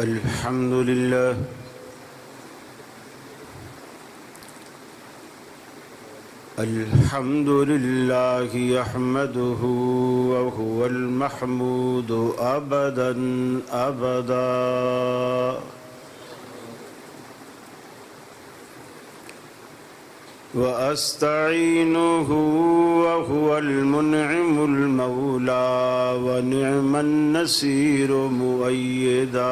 الحمد لله الحمد لله يحمده وهو المحمود أبدا أبدا وأستعينه وهو المنعم المولى ونعم النصير مؤيدا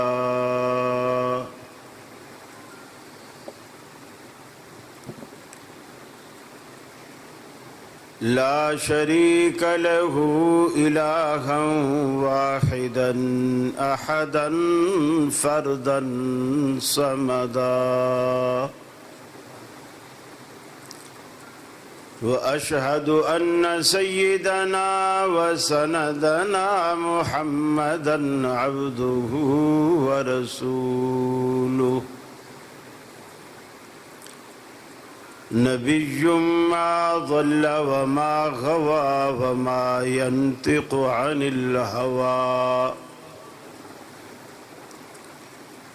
لا شريك له إلها واحدا أحدا فردا صمدا وأشهد أن سيدنا وسندنا محمدا عبده ورسوله نبي ما ضل وما غوى وما ينطق عن الهوى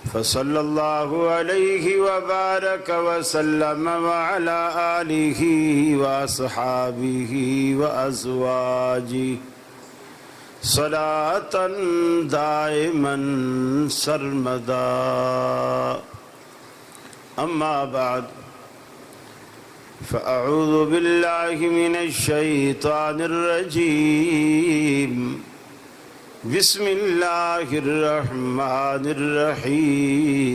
فصلى الله عليه وبارك وسلم وعلى آله وأصحابه وأزواجه صلاة دائما سرمدا أما بعد فأعوذ بالله من الشيطان الرجيم بسم الله الرحمن الرحيم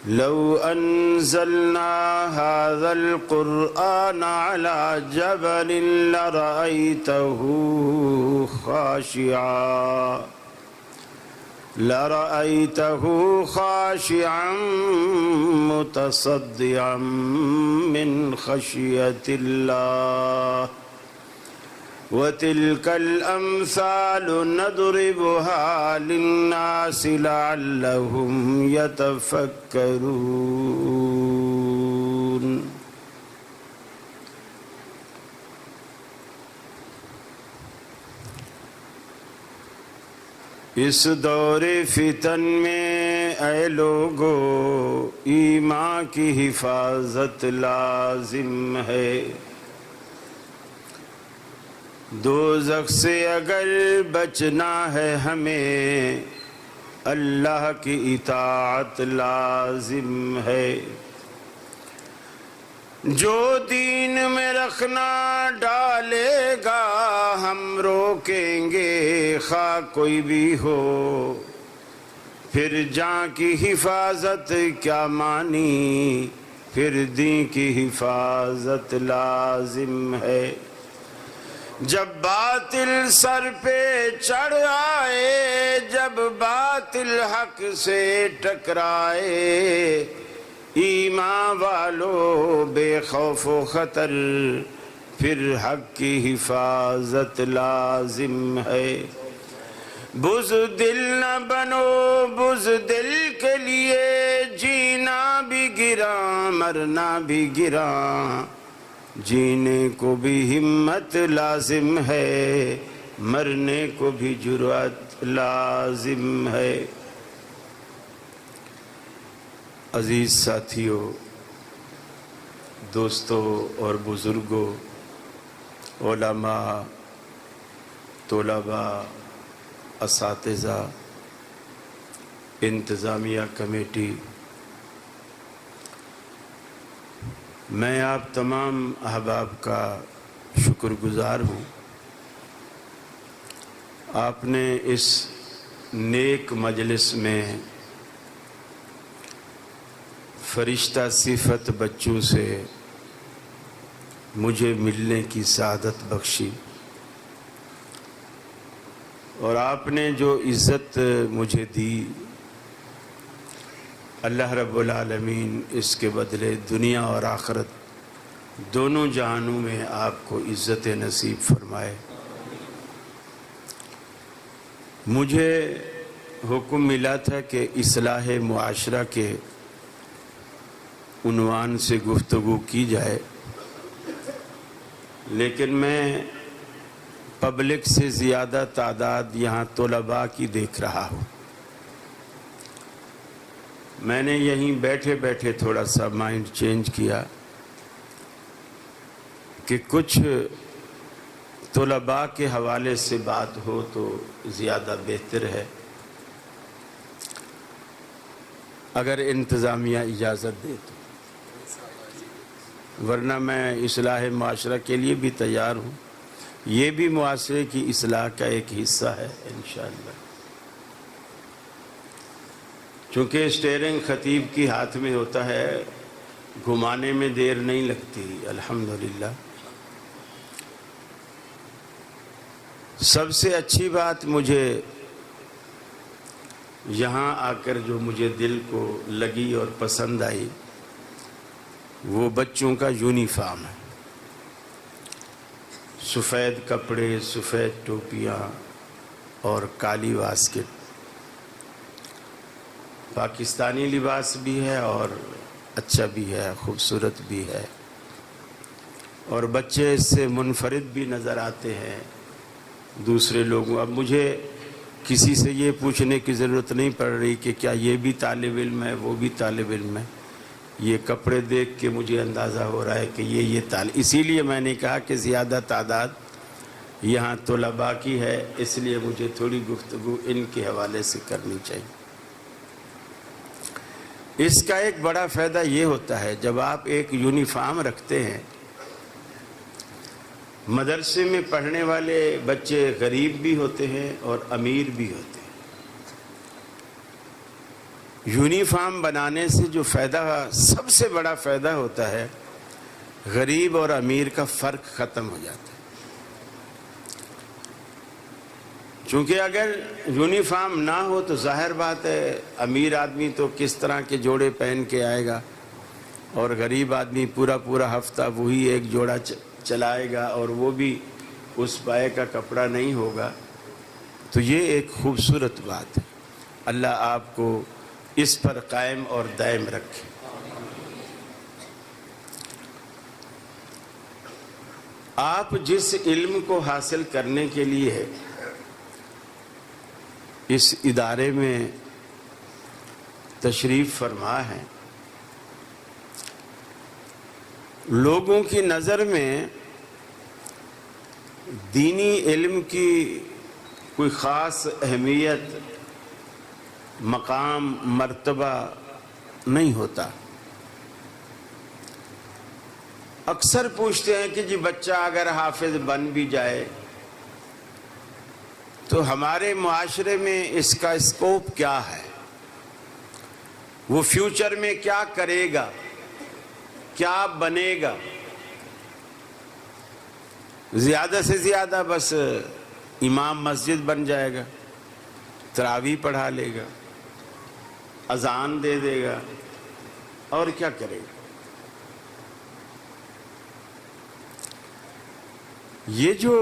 لو أنزلنا هذا القرآن على جبل لرأيته خاشعا متصدعا من خشية الله وتلك الأمثال نضربها للناس لعلهم يتفكرون اس دور فتن میں اے لوگو ایمان کی حفاظت لازم ہے دوزخ سے اگر بچنا ہے ہمیں اللہ کی اطاعت لازم ہے جو دین میں رکھنا ڈالے گا ہم روکیں گے خواہ کوئی بھی ہو پھر جان کی حفاظت کیا مانی پھر دین کی حفاظت لازم ہے جب باطل سر پہ چڑھ آئے جب باطل حق سے ٹکرائے ایمان والو بے خوف و خطر پھر حق کی حفاظت لازم ہے بزدل نہ بنو بزدل کے لیے جینا بھی گراں مرنا بھی گراں جینے کو بھی ہمت لازم ہے مرنے کو بھی جرأت لازم ہے عزیز ساتھیوں دوستوں اور بزرگوں علماء طلباء اساتذہ انتظامیہ کمیٹی میں آپ تمام احباب کا شکر گزار ہوں آپ نے اس نیک مجلس میں فرشتہ صفت بچوں سے مجھے ملنے کی سعادت بخشی اور آپ نے جو عزت مجھے دی اللہ رب العالمین اس کے بدلے دنیا اور آخرت دونوں جہانوں میں آپ کو عزت نصیب فرمائے مجھے حکم ملا تھا کہ اصلاح معاشرہ کے عنوان سے گفتگو کی جائے لیکن میں پبلک سے زیادہ تعداد یہاں طلباء کی دیکھ رہا ہوں. میں نے یہیں بیٹھے بیٹھے تھوڑا سا مائنڈ چینج کیا کہ کچھ طلباء کے حوالے سے بات ہو تو زیادہ بہتر ہے، اگر انتظامیہ اجازت دے تو، ورنہ میں اصلاح معاشرہ کے لیے بھی تیار ہوں. یہ بھی معاشرے کی اصلاح کا ایک حصہ ہے انشاءاللہ. چونکہ اسٹیئرنگ خطیب کی ہاتھ میں ہوتا ہے، گھمانے میں دیر نہیں لگتی الحمدللہ. سب سے اچھی بات مجھے یہاں آ کر جو مجھے دل کو لگی اور پسند آئی وہ بچوں کا یونیفارم ہے. سفید کپڑے، سفید ٹوپیاں اور کالی واسکٹ. پاکستانی لباس بھی ہے اور اچھا بھی ہے، خوبصورت بھی ہے، اور بچے اس سے منفرد بھی نظر آتے ہیں دوسرے لوگوں. اب مجھے کسی سے یہ پوچھنے کی ضرورت نہیں پڑ رہی کہ کیا یہ بھی طالب علم ہے، وہ بھی طالب علم ہے. یہ کپڑے دیکھ کے مجھے اندازہ ہو رہا ہے کہ یہ طالب. اسی لیے میں نے کہا کہ زیادہ تعداد یہاں طلباء کی ہے، اس لیے مجھے تھوڑی گفتگو ان کے حوالے سے کرنی چاہیے. اس کا ایک بڑا فائدہ یہ ہوتا ہے، جب آپ ایک یونیفارم رکھتے ہیں، مدرسے میں پڑھنے والے بچے غریب بھی ہوتے ہیں اور امیر بھی ہوتے ہیں. یونیفارم بنانے سے جو فائدہ، سب سے بڑا فائدہ ہوتا ہے، غریب اور امیر کا فرق ختم ہو جاتا ہے. چونکہ اگر یونیفارم نہ ہو تو ظاہر بات ہے امیر آدمی تو کس طرح کے جوڑے پہن کے آئے گا، اور غریب آدمی پورا ہفتہ وہی ایک جوڑا چلائے گا، اور وہ بھی اس پائے کا کپڑا نہیں ہوگا. تو یہ ایک خوبصورت بات ہے. اللہ آپ کو اس پر قائم اور دائم رکھے. آپ جس علم کو حاصل کرنے کے لیے اس ادارے میں تشریف فرما ہے، لوگوں کی نظر میں دینی علم کی کوئی خاص اہمیت، مقام، مرتبہ نہیں ہوتا. اکثر پوچھتے ہیں کہ جی بچہ اگر حافظ بن بھی جائے تو ہمارے معاشرے میں اس کا اسکوپ کیا ہے، وہ فیوچر میں کیا کرے گا، کیا بنے گا. زیادہ سے زیادہ بس امام مسجد بن جائے گا، تراویح پڑھا لے گا، اذان دے دے گا، اور کیا کرے گا. یہ جو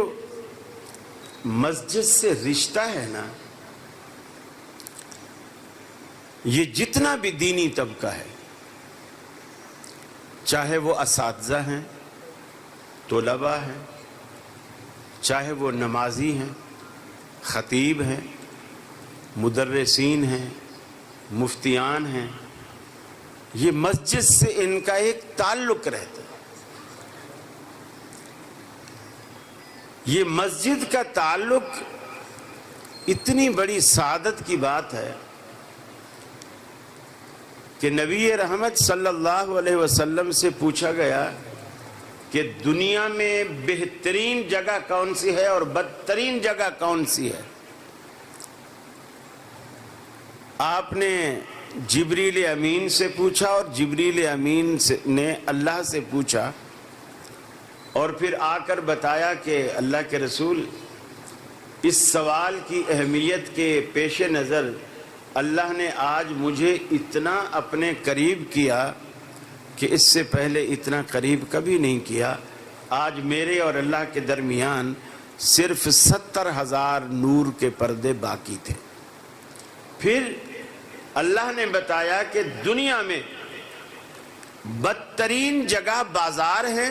مسجد سے رشتہ ہے نا، یہ جتنا بھی دینی طبقہ ہے، چاہے وہ اساتذہ ہیں، طلباء ہیں، چاہے وہ نمازی ہیں، خطیب ہیں، مدرسین ہیں، مفتیان ہیں، یہ مسجد سے ان کا ایک تعلق رہتا ہے. یہ مسجد کا تعلق اتنی بڑی سعادت کی بات ہے کہ نبی رحمت صلی اللہ علیہ وسلم سے پوچھا گیا کہ دنیا میں بہترین جگہ کون سی ہے اور بدترین جگہ کون سی ہے. آپ نے جبریل امین سے پوچھا اور جبریل امین نے اللہ سے پوچھا، اور پھر آ کر بتایا کہ اللہ کے رسول، اس سوال کی اہمیت کے پیش نظر اللہ نے آج مجھے اتنا اپنے قریب کیا کہ اس سے پہلے اتنا قریب کبھی نہیں کیا. آج میرے اور اللہ کے درمیان صرف 70,000 نور کے پردے باقی تھے. پھر اللہ نے بتایا کہ دنیا میں بدترین جگہ بازار ہے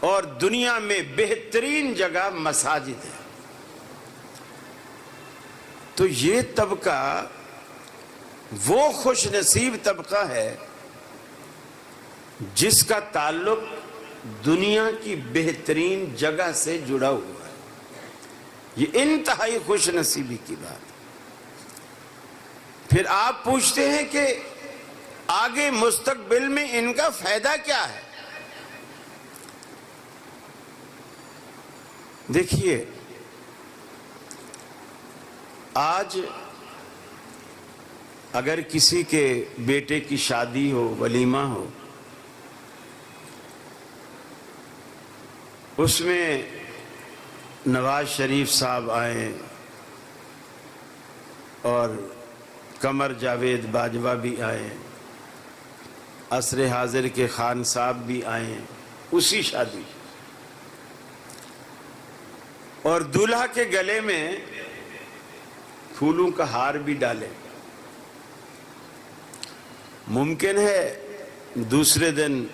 اور دنیا میں بہترین جگہ مساجد ہے۔ تو یہ طبقہ وہ خوش نصیب طبقہ ہے جس کا تعلق دنیا کی بہترین جگہ سے جڑا ہوا ہے۔ یہ انتہائی خوش نصیبی کی بات ہے۔ پھر آپ پوچھتے ہیں کہ آگے مستقبل میں ان کا فائدہ کیا ہے؟ دیکھیے، آج اگر کسی کے بیٹے کی شادی ہو، ولیمہ ہو، اس میں نواز شریف صاحب آئیں اور قمر جاوید باجوہ بھی آئیں، عصر حاضر کے خان صاحب بھی آئیں اسی شادی، اور دولہا کے گلے میں پھولوں کا ہار بھی ڈالیں، ممکن ہے دوسرے دن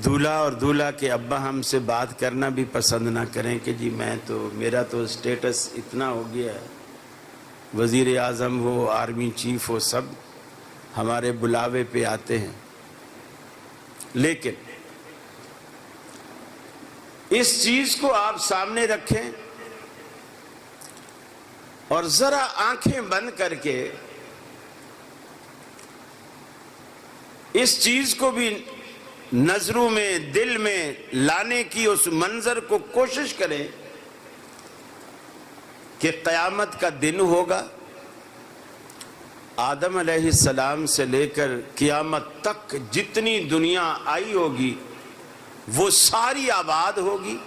دولہا اور دولہا کے ابا ہم سے بات کرنا بھی پسند نہ کریں کہ جی میرا تو سٹیٹس اتنا ہو گیا ہے، وزیر اعظم ہو، آرمی چیف ہو، سب ہمارے بلاوے پہ آتے ہیں۔ لیکن اس چیز کو آپ سامنے رکھیں اور ذرا آنکھیں بند کر کے اس چیز کو بھی نظروں میں، دل میں لانے کی اس منظر کو کوشش کریں کہ قیامت کا دن ہوگا، آدم علیہ السلام سے لے کر قیامت تک جتنی دنیا آئی ہوگی وہ ساری آباد ہوگی،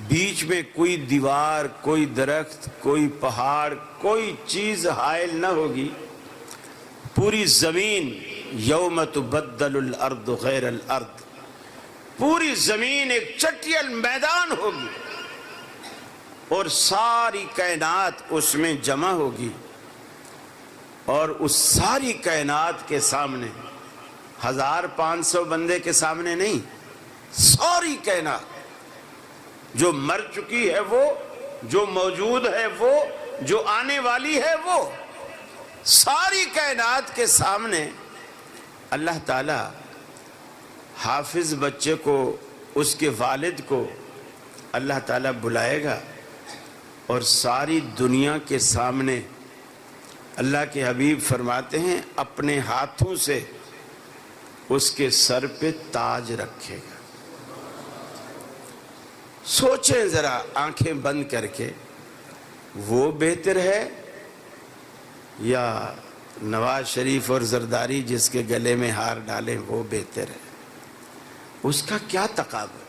بیچ میں کوئی دیوار، کوئی درخت، کوئی پہاڑ، کوئی چیز حائل نہ ہوگی، پوری زمین یوم تبدل الارض غیر الارض، پوری زمین ایک چٹیل میدان ہوگی اور ساری کائنات اس میں جمع ہوگی، اور اس ساری کائنات کے سامنے 1500 بندے کے سامنے نہیں، ساری کائنات جو مر چکی ہے وہ، جو موجود ہے وہ، جو آنے والی ہے وہ، ساری کائنات کے سامنے اللہ تعالی حافظ بچے کو، اس کے والد کو اللہ تعالی بلائے گا اور ساری دنیا کے سامنے اللہ کے حبیب فرماتے ہیں اپنے ہاتھوں سے اس کے سر پہ تاج رکھے گا۔ سوچیں ذرا آنکھیں بند کر کے، وہ بہتر ہے یا نواز شریف اور زرداری جس کے گلے میں ہار ڈالیں وہ بہتر ہے؟ اس کا کیا تقابل؟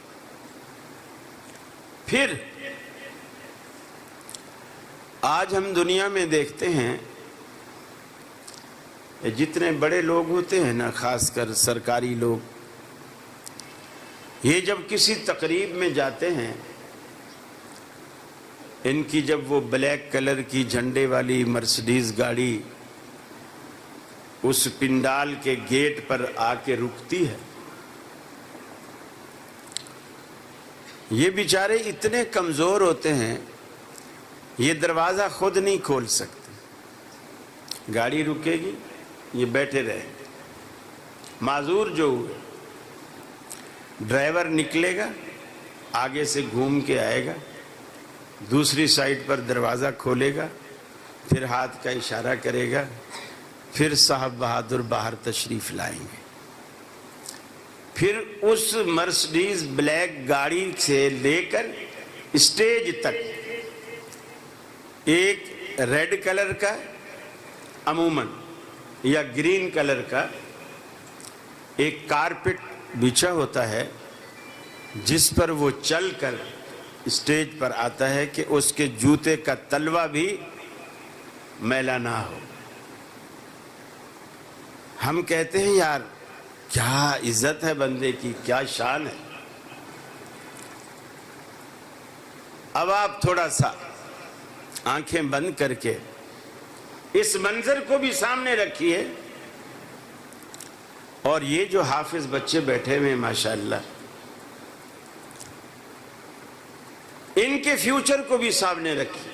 پھر آج ہم دنیا میں دیکھتے ہیں جتنے بڑے لوگ ہوتے ہیں نا، خاص کر سرکاری لوگ، یہ جب کسی تقریب میں جاتے ہیں، ان کی جب وہ بلیک کلر کی جھنڈے والی مرسڈیز گاڑی اس پنڈال کے گیٹ پر آ کے رکتی ہے، یہ بیچارے اتنے کمزور ہوتے ہیں یہ دروازہ خود نہیں کھول سکتے، گاڑی رکے گی یہ بیٹھے رہیں گے، معذور جو ہوئے، ڈرائیور نکلے گا، آگے سے گھوم کے آئے گا، دوسری سائڈ پر دروازہ کھولے گا، پھر ہاتھ کا اشارہ کرے گا، پھر صاحب بہادر باہر تشریف لائیں گے، پھر اس مرسڈیز بلیک گاڑی سے لے کر اسٹیج تک ایک ریڈ کلر کا عموماً یا گرین کلر کا ایک کارپٹ بچھا ہوتا ہے جس پر وہ چل کر اسٹیج پر آتا ہے کہ اس کے جوتے کا تلوا بھی میلا نہ ہو۔ ہم کہتے ہیں یار کیا عزت ہے بندے کی، کیا شان ہے۔ اب آپ تھوڑا سا آنکھیں بند کر کے اس منظر کو بھی سامنے رکھیے اور یہ جو حافظ بچے بیٹھے ہوئے ہیں ماشاءاللہ، ان کے فیوچر کو بھی سامنے رکھیے۔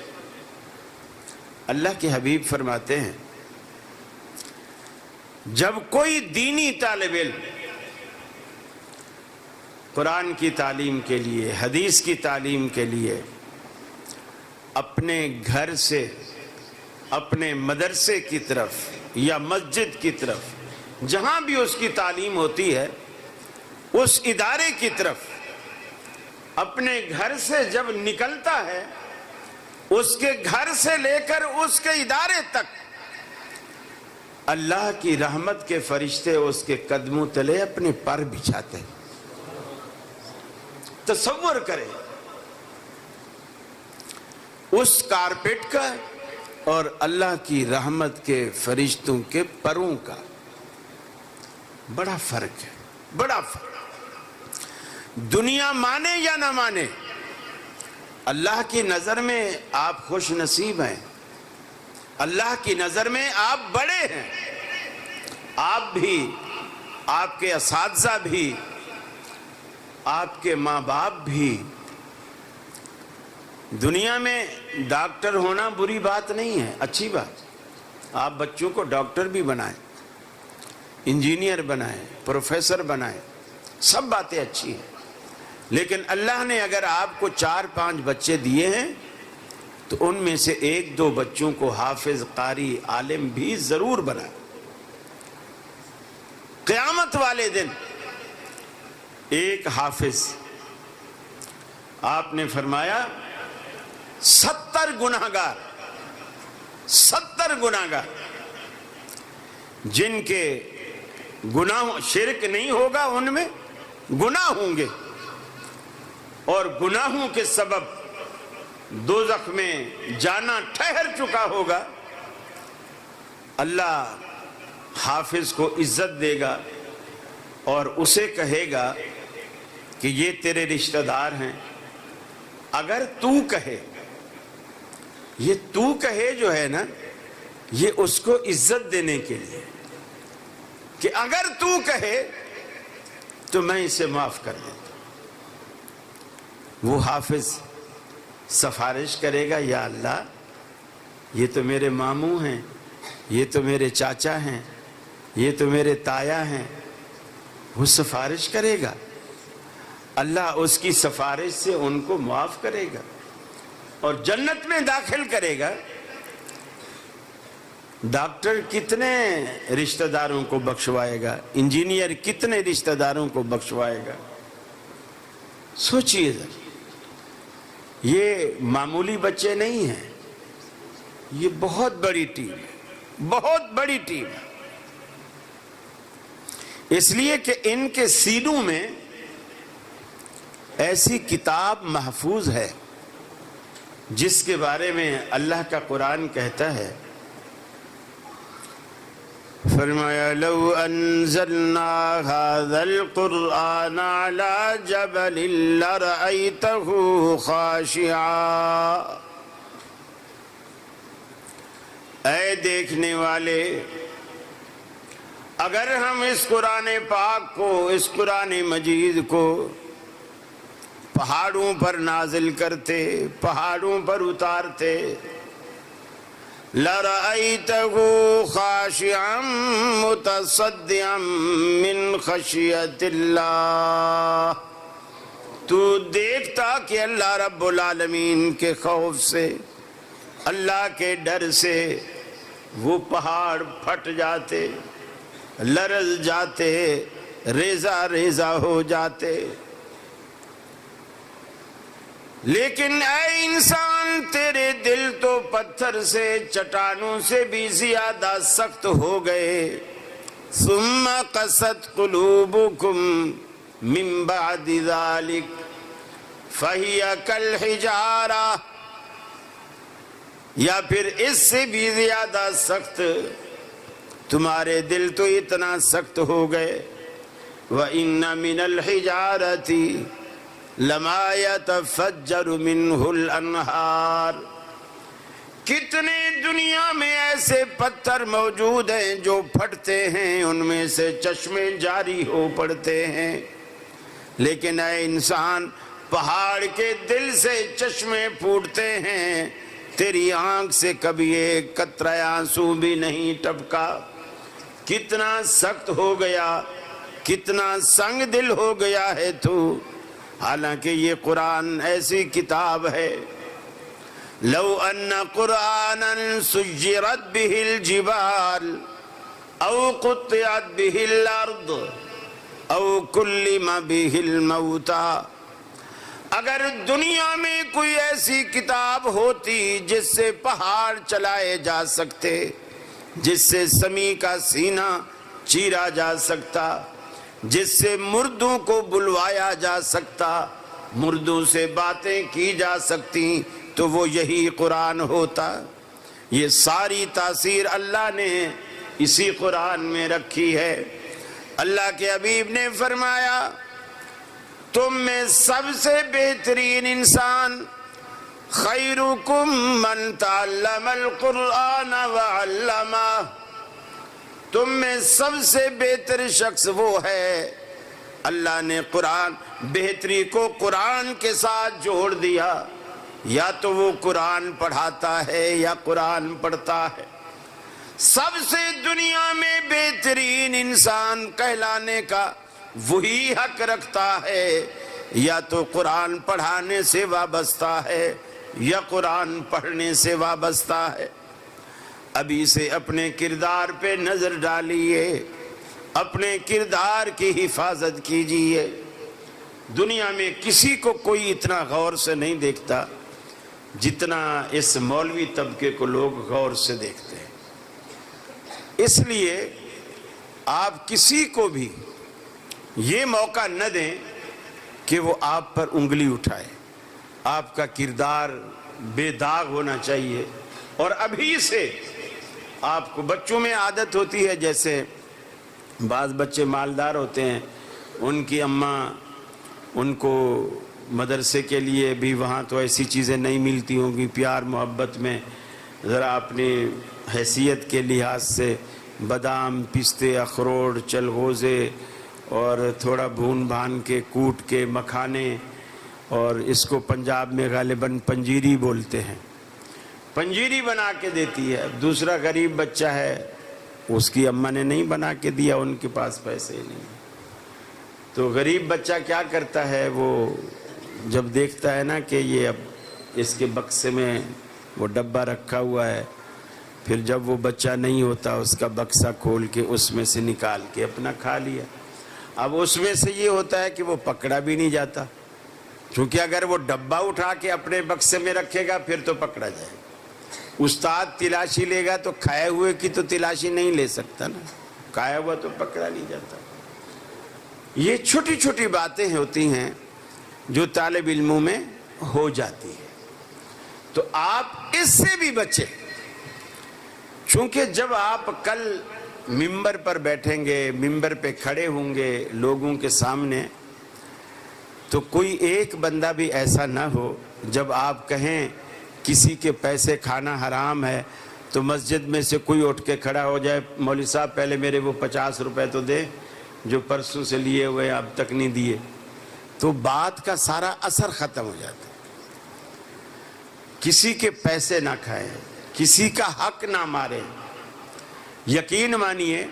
اللہ کے حبیب فرماتے ہیں جب کوئی دینی طالب علم قرآن کی تعلیم کے لیے، حدیث کی تعلیم کے لیے اپنے گھر سے اپنے مدرسے کی طرف یا مسجد کی طرف جہاں بھی اس کی تعلیم ہوتی ہے اس ادارے کی طرف اپنے گھر سے جب نکلتا ہے، اس کے گھر سے لے کر اس کے ادارے تک اللہ کی رحمت کے فرشتے اس کے قدموں تلے اپنے پر بچھاتے ہیں۔ تصور کریں اس کارپیٹ کا اور اللہ کی رحمت کے فرشتوں کے پروں کا بڑا فرق ہے، بڑا فرق۔ دنیا مانے یا نہ مانے، اللہ کی نظر میں آپ خوش نصیب ہیں، اللہ کی نظر میں آپ بڑے ہیں، آپ بھی، آپ کے اساتذہ بھی، آپ کے ماں باپ بھی۔ دنیا میں ڈاکٹر ہونا بری بات نہیں ہے، اچھی بات۔ آپ بچوں کو ڈاکٹر بھی بنائیں، انجینئر بنائیں، پروفیسر بنائیں، سب باتیں اچھی ہیں، لیکن اللہ نے اگر آپ کو 4-5 بچے دیے ہیں تو ان میں سے 1-2 بچوں کو حافظ، قاری، عالم بھی ضرور بنائیں۔ قیامت والے دن ایک حافظ، آپ نے فرمایا 70 گناہگار جن کے گناہ شرک نہیں ہوگا، ان میں گناہ ہوں گے اور گناہوں کے سبب دوزخ میں جانا ٹھہر چکا ہوگا، اللہ حافظ کو عزت دے گا اور اسے کہے گا کہ یہ تیرے رشتہ دار ہیں۔ اگر تو کہے، یہ تو کہے جو ہے نا، یہ اس کو عزت دینے کے لیے کہ اگر تو کہے تو میں اسے معاف کر دیتا۔ وہ حافظ سفارش کرے گا، یا اللہ یہ تو میرے ماموں ہیں، یہ تو میرے چاچا ہیں، یہ تو میرے تایا ہیں۔ وہ سفارش کرے گا، اللہ اس کی سفارش سے ان کو معاف کرے گا اور جنت میں داخل کرے گا۔ ڈاکٹر کتنے رشتہ داروں کو بخشوائے گا، انجینئر کتنے رشتہ داروں کو بخشوائے گا۔ سوچئے ذرا، یہ معمولی بچے نہیں ہیں، یہ بہت بڑی ٹیم ہے، بہت بڑی ٹیم ہے۔ اس لیے کہ ان کے سینوں میں ایسی کتاب محفوظ ہے جس کے بارے میں اللہ کا قرآن کہتا ہے، فرمایا لو انزلنا هذا القرآن على جبل لرأيته خاشعا۔ اے دیکھنے والے، اگر ہم اس قرآن پاک کو، اس قرآن مجید کو پہاڑوں پر نازل کرتے، پہاڑوں پر اتارتے، لَرَأَيْتَهُ خَاشِعًا مُتَصَدِّعًا مِّنْ خَشْيَةِ اللَّهِ، تو دیکھتا کہ اللہ رب العالمین کے خوف سے، اللہ کے ڈر سے وہ پہاڑ پھٹ جاتے، لرز جاتے، ریزہ ریزہ ہو جاتے۔ لیکن اے انسان، تیرے دل تو پتھر سے، چٹانوں سے بھی زیادہ سخت ہو گئے۔ ثم قست قلوبکم من بعد ذلک فہی کالحجارہ، یا پھر اس سے بھی زیادہ سخت، تمہارے دل تو اتنا سخت ہو گئے۔ وَإِنَّ مِنَ الْحِجَارَةِ لَمَا يَتَفَجَّرُ مِنْهُ الْأَنْهَارُ، کتنے دنیا میں ایسے پتھر موجود ہیں جو پھٹتے ہیں، ان میں سے چشمے جاری ہو پڑتے ہیں، لیکن اے انسان پہاڑ کے دل سے چشمے پھوٹتے ہیں، تیری آنکھ سے کبھی ایک قطرہ آنسو بھی نہیں ٹپکا۔ کتنا سخت ہو گیا، کتنا سنگ دل ہو گیا ہے تو، حالانکہ یہ قرآن ایسی کتاب ہے۔ لو ان قرآنا سجرت به الجبال او قطعت به الارض او کلم به الموتى، اگر دنیا میں کوئی ایسی کتاب ہوتی جس سے پہاڑ چلائے جا سکتے، جس سے سمی کا سینہ چیرا جا سکتا، جس سے مردوں کو بلوایا جا سکتا، مردوں سے باتیں کی جا سکتی، تو وہ یہی قرآن ہوتا۔ یہ ساری تاثیر اللہ نے اسی قرآن میں رکھی ہے۔ اللہ کے حبیب نے فرمایا تم میں سب سے بہترین انسان خیرکم من تعلم القرآن وعلمہ، تم میں سب سے بہتر شخص وہ ہے، اللہ نے قرآن بہتری کو قرآن کے ساتھ جوڑ دیا، یا تو وہ قرآن پڑھاتا ہے یا قرآن پڑھتا ہے۔ سب سے دنیا میں بہترین انسان کہلانے کا وہی حق رکھتا ہے، یا تو قرآن پڑھانے سے وابستہ ہے یا قرآن پڑھنے سے وابستہ ہے۔ ابھی سے اپنے کردار پہ نظر ڈالیے، اپنے کردار کی حفاظت کیجیے۔ دنیا میں کسی کو کوئی اتنا غور سے نہیں دیکھتا جتنا اس مولوی طبقے کو لوگ غور سے دیکھتے ہیں۔ اس لیے آپ کسی کو بھی یہ موقع نہ دیں کہ وہ آپ پر انگلی اٹھائے۔ آپ کا کردار بے داغ ہونا چاہیے، اور ابھی سے آپ کو، بچوں میں عادت ہوتی ہے، جیسے بعض بچے مالدار ہوتے ہیں، ان کی اماں ان کو مدرسے کے لیے بھی وہاں تو ایسی چیزیں نہیں ملتی ہوں گی، پیار محبت میں ذرا اپنی حیثیت کے لحاظ سے بادام، پستے، اخروٹ، چلغوزے اور تھوڑا بھون بھان کے کوٹ کے مکھانے، اور اس کو پنجاب میں غالباً پنجیری بولتے ہیں، پنجیری بنا کے دیتی ہے۔ دوسرا غریب بچہ ہے، اس کی اماں نے نہیں بنا کے دیا، ان کے پاس پیسے ہی نہیں، تو غریب بچہ کیا کرتا ہے، وہ جب دیکھتا ہے نا کہ یہ اب اس کے بکسے میں وہ ڈبہ رکھا ہوا ہے، پھر جب وہ بچہ نہیں ہوتا اس کا بکسہ کھول کے اس میں سے نکال کے اپنا کھا لیا۔ اب اس میں سے یہ ہوتا ہے کہ وہ پکڑا بھی نہیں جاتا، کیونکہ اگر وہ ڈبہ اٹھا کے اپنے بکسے میں رکھے گا پھر تو پکڑا جائے گا۔ استاد تلاشی لے گا تو کھائے ہوئے کی تو تلاشی نہیں لے سکتا نا، کھایا ہوا تو پکڑا نہیں جاتا۔ یہ چھوٹی چھوٹی باتیں ہوتی ہیں جو طالب علموں میں ہو جاتی ہے، تو آپ اس سے بھی بچیں، چونکہ جب آپ کل ممبر پر بیٹھیں گے، ممبر پہ کھڑے ہوں گے لوگوں کے سامنے، تو کوئی ایک بندہ بھی ایسا نہ ہو جب آپ کہیں کسی کے پیسے کھانا حرام ہے تو مسجد میں سے کوئی اٹھ کے کھڑا ہو جائے، مولوی صاحب پہلے میرے وہ 50 روپے تو دے جو پرسوں سے لیے ہوئے اب تک نہیں دیے، تو بات کا سارا اثر ختم ہو جاتا ہے۔ کسی کے پیسے نہ کھائیں، کسی کا حق نہ ماریں۔ یقین مانیے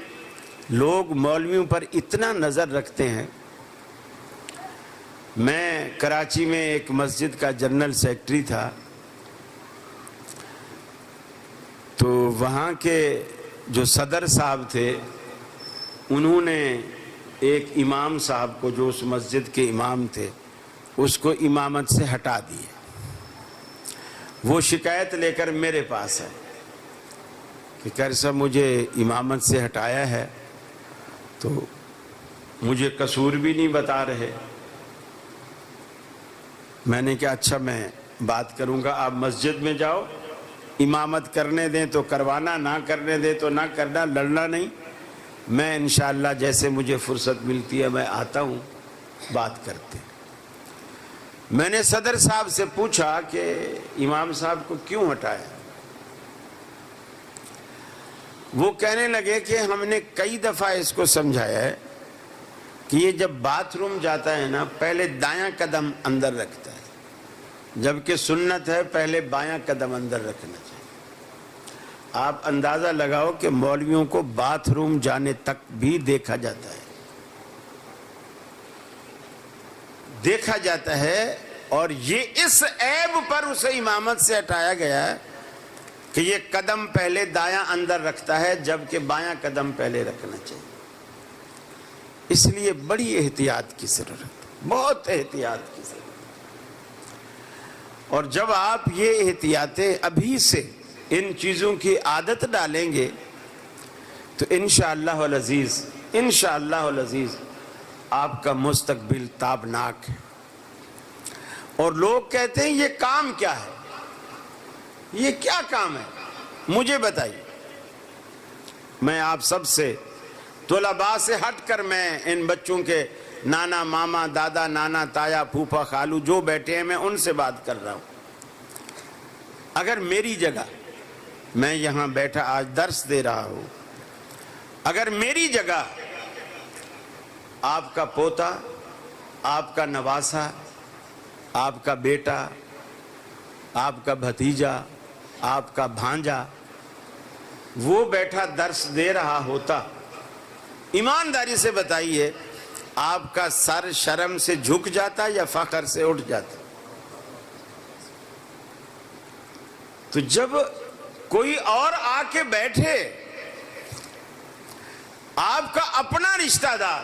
لوگ مولویوں پر اتنا نظر رکھتے ہیں۔ میں کراچی میں ایک مسجد کا جنرل سیکرٹری تھا، تو وہاں کے جو صدر صاحب تھے انہوں نے ایک امام صاحب کو جو اس مسجد کے امام تھے اس کو امامت سے ہٹا دیے۔ وہ شکایت لے کر میرے پاس ہے کہ قاری صاحب مجھے امامت سے ہٹایا ہے، تو مجھے قصور بھی نہیں بتا رہے۔ میں نے کہا اچھا میں بات کروں گا، آپ مسجد میں جاؤ، امامت کرنے دیں تو کروانا، نہ کرنے دیں تو نہ کرنا، لڑنا نہیں۔ میں انشاءاللہ جیسے مجھے فرصت ملتی ہے میں آتا ہوں، بات کرتے۔ میں نے صدر صاحب سے پوچھا کہ امام صاحب کو کیوں ہٹایا؟ وہ کہنے لگے کہ ہم نے کئی دفعہ اس کو سمجھایا ہے کہ یہ جب باتھ روم جاتا ہے نا پہلے دایاں قدم اندر رکھتا ہے، جبکہ سنت ہے پہلے بایاں قدم اندر رکھنا چاہیے۔ آپ اندازہ لگاؤ کہ مولویوں کو باتھ روم جانے تک بھی دیکھا جاتا ہے، دیکھا جاتا ہے، اور یہ اس عیب پر اسے امامت سے ہٹایا گیا ہے کہ یہ قدم پہلے دایاں اندر رکھتا ہے جبکہ بایاں قدم پہلے رکھنا چاہیے۔ اس لیے بڑی احتیاط کی ضرورت، بہت احتیاط کی ضرورت۔ اور جب آپ یہ احتیاطیں ابھی سے ان چیزوں کی عادت ڈالیں گے تو انشاءاللہ العزیز، انشاءاللہ العزیز آپ کا مستقبل تابناک ہے۔ اور لوگ کہتے ہیں یہ کام کیا ہے، یہ کیا کام ہے، مجھے بتائیے۔ میں آپ سب سے، طلباء سے ہٹ کر میں ان بچوں کے نانا ماما دادا نانا تایا پھوپھا خالو جو بیٹھے ہیں میں ان سے بات کر رہا ہوں۔ اگر میری جگہ، میں یہاں بیٹھا آج درس دے رہا ہوں، اگر میری جگہ آپ کا پوتا، آپ کا نواسا، آپ کا بیٹا، آپ کا بھتیجا، آپ کا بھانجا وہ بیٹھا درس دے رہا ہوتا، ایمانداری سے بتائیے آپ کا سر شرم سے جھک جاتا یا فخر سے اٹھ جاتا؟ تو جب کوئی اور آ کے بیٹھے، آپ کا اپنا رشتہ دار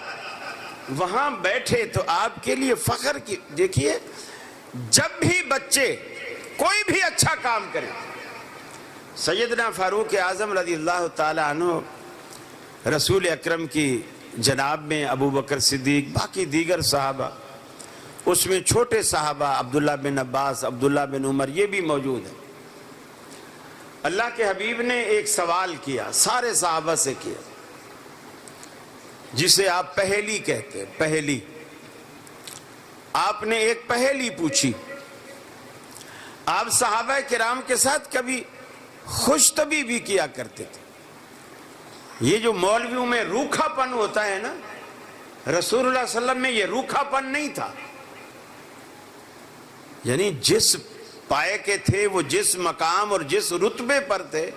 وہاں بیٹھے تو آپ کے لیے فخر کی۔ دیکھیے جب بھی بچے کوئی بھی اچھا کام کرے، سیدنا فاروق اعظم رضی اللہ تعالی عنہ، رسول اکرم کی جناب میں ابو بکر صدیق، باقی دیگر صحابہ، اس میں چھوٹے صحابہ عبداللہ بن عباس، عبداللہ بن عمر، یہ بھی موجود ہیں۔ اللہ کے حبیب نے ایک سوال کیا، سارے صحابہ سے کیا، جسے آپ پہیلی کہتے ہیں، پہیلی۔ آپ نے ایک پہیلی پوچھی۔ آپ صحابہ کرام کے ساتھ کبھی خوش طبعی بھی کیا کرتے تھے۔ یہ جو مولویوں میں روکھا پن ہوتا ہے نا، رسول اللہ صلی اللہ علیہ وسلم میں یہ روکھا پن نہیں تھا۔ یعنی جس پائے کے تھے، وہ جس مقام اور جس رتبے پر تھے،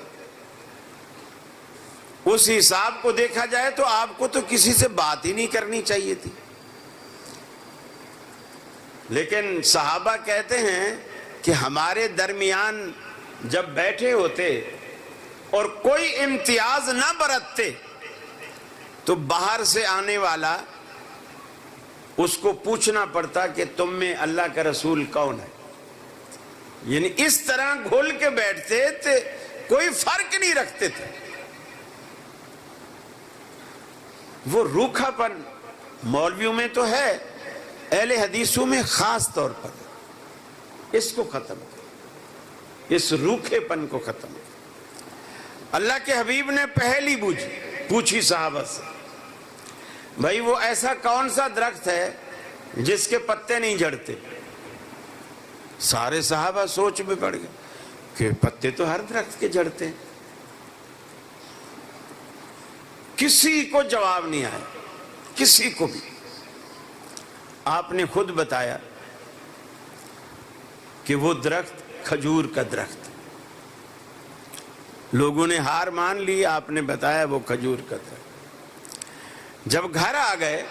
اس حساب کو دیکھا جائے تو آپ کو تو کسی سے بات ہی نہیں کرنی چاہیے تھی۔ لیکن صحابہ کہتے ہیں کہ ہمارے درمیان جب بیٹھے ہوتے اور کوئی امتیاز نہ برتتے تو باہر سے آنے والا اس کو پوچھنا پڑتا کہ تم میں اللہ کا رسول کون ہے۔ یعنی اس طرح گھول کے بیٹھتے تھے، کوئی فرق نہیں رکھتے تھے۔ وہ روکھا پن مولویوں میں تو ہے، اہل حدیثوں میں خاص طور پر اس کو ختم کر، اس روکھے پن کو ختم کر۔ اللہ کے حبیب نے پہلی پوچھی صحابہ سے، بھائی وہ ایسا کون سا درخت ہے جس کے پتے نہیں جھڑتے؟ سارے صحابہ سوچ میں پڑ گئے کہ پتے تو ہر درخت کے جھڑتے ہیں۔ کسی کو جواب نہیں آیا، کسی کو بھی۔ آپ نے خود بتایا کہ وہ درخت کھجور کا درخت۔ لوگوں نے ہار مان لی، آپ نے بتایا وہ کھجور کا درخت۔ جب گھر آ گئے،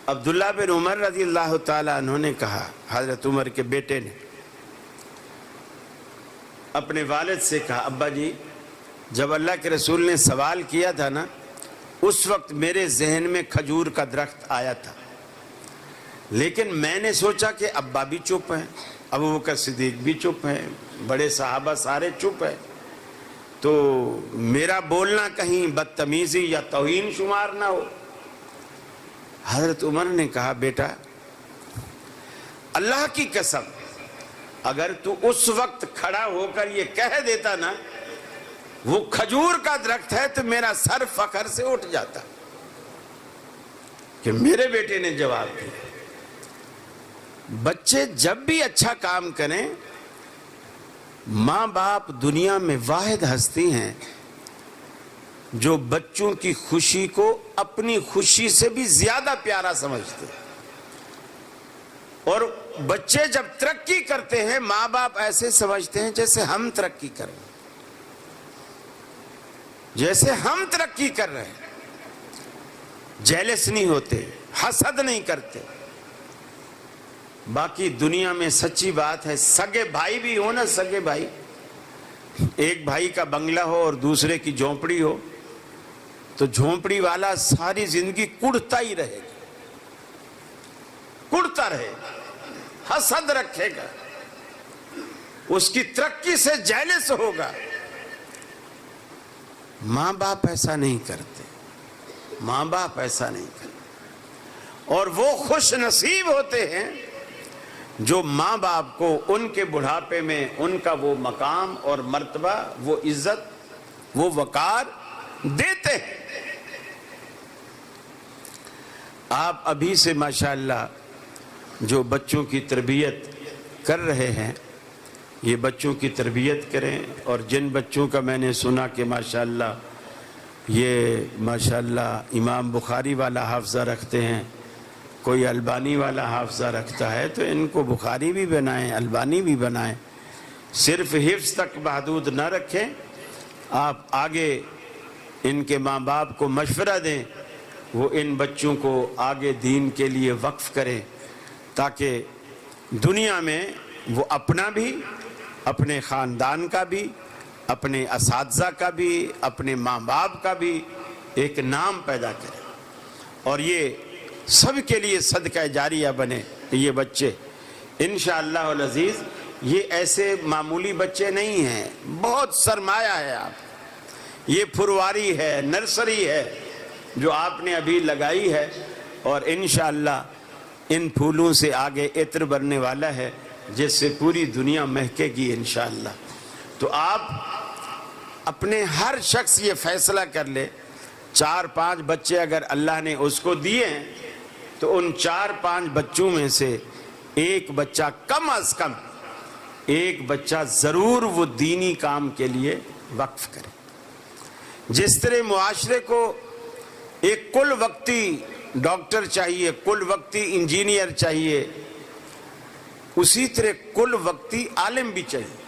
عبداللہ بن عمر رضی اللہ تعالیٰ عنہ نے کہا، حضرت عمر کے بیٹے نے اپنے والد سے کہا، ابا جی جب اللہ کے رسول نے سوال کیا تھا نا، اس وقت میرے ذہن میں کھجور کا درخت آیا تھا، لیکن میں نے سوچا کہ ابا بھی چپ ہیں، ابو بکر صدیق بھی چپ ہیں، بڑے صحابہ سارے چپ ہیں، تو میرا بولنا کہیں بدتمیزی یا توہین شمار نہ ہو۔ حضرت عمر نے کہا، بیٹا اللہ کی قسم اگر تو اس وقت کھڑا ہو کر یہ کہہ دیتا نا وہ کھجور کا درخت ہے تو میرا سر فخر سے اٹھ جاتا کہ میرے بیٹے نے جواب دیا۔ بچے جب بھی اچھا کام کریں، ماں باپ دنیا میں واحد ہستی ہیں جو بچوں کی خوشی کو اپنی خوشی سے بھی زیادہ پیارا سمجھتے ہیں. اور بچے جب ترقی کرتے ہیں ماں باپ ایسے سمجھتے ہیں جیسے ہم ترقی کر رہے ہیں، جیسے ہم ترقی کر رہے ہیں. جیلس نہیں ہوتے، حسد نہیں کرتے. باقی دنیا میں سچی بات ہے، سگے بھائی بھی ہو نا، سگے بھائی، ایک بھائی کا بنگلہ ہو اور دوسرے کی جھونپڑی ہو تو جھونپڑی والا ساری زندگی کڑتا ہی رہے گا، کڑتا رہے گا، حسد رکھے گا، اس کی ترقی سے جیلس ہوگا. ماں باپ ایسا نہیں کرتے، ماں باپ ایسا نہیں کرتے. اور وہ خوش نصیب ہوتے ہیں جو ماں باپ کو ان کے بڑھاپے میں ان کا وہ مقام اور مرتبہ، وہ عزت، وہ وقار دیتے ہیں. آپ ابھی سے ماشاءاللہ جو بچوں کی تربیت کر رہے ہیں، یہ بچوں کی تربیت کریں. اور جن بچوں کا میں نے سنا کہ ماشاءاللہ یہ ماشاءاللہ امام بخاری والا حافظہ رکھتے ہیں، کوئی البانی والا حافظہ رکھتا ہے، تو ان کو بخاری بھی بنائیں، البانی بھی بنائیں. صرف حفظ تک محدود نہ رکھیں، آپ آگے ان کے ماں باپ کو مشورہ دیں، وہ ان بچوں کو آگے دین کے لیے وقف کریں، تاکہ دنیا میں وہ اپنا بھی، اپنے خاندان کا بھی، اپنے اساتذہ کا بھی، اپنے ماں باپ کا بھی ایک نام پیدا کریں. اور یہ سب کے لیے صدقہ جاریہ بنے. یہ بچے انشاءاللہ العزیز یہ ایسے معمولی بچے نہیں ہیں، بہت سرمایہ ہے. آپ یہ پھرواری ہے، نرسری ہے جو آپ نے ابھی لگائی ہے، اور انشاءاللہ ان پھولوں سے آگے عطر بننے والا ہے جس سے پوری دنیا مہکے گی انشاءاللہ. تو آپ اپنے ہر شخص یہ فیصلہ کر لے، 4-5 بچے اگر اللہ نے اس کو دیے ہیں تو ان 4-5 بچوں میں سے ایک بچہ، کم از کم ایک بچہ ضرور وہ دینی کام کے لیے وقف کرے. جس طرح معاشرے کو ایک کل وقتی ڈاکٹر چاہیے، کل وقتی انجینئر چاہیے، اسی طرح کل وقتی عالم بھی چاہیے.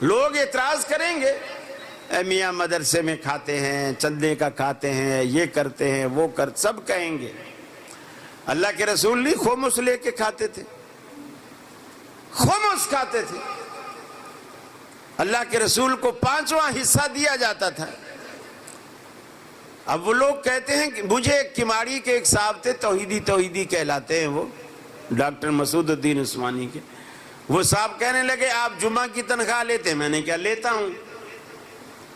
لوگ اعتراض کریں گے، اے میاں مدرسے میں کھاتے ہیں، چندے کا کھاتے ہیں، یہ کرتے ہیں، وہ سب کہیں گے. اللہ کے رسول نہیں خمس لے کے کھاتے تھے، خمس کھاتے تھے. اللہ کے رسول کو 5واں حصہ دیا جاتا تھا. اب وہ لوگ کہتے ہیں کہ مجھے ایک کماڑی کے ایک صاحب تھے، توحیدی کہلاتے ہیں، وہ ڈاکٹر مسعود الدین عثمانی کے. وہ صاحب کہنے لگے آپ جمعہ کی تنخواہ لیتے ہیں؟ میں نے کہا لیتا ہوں.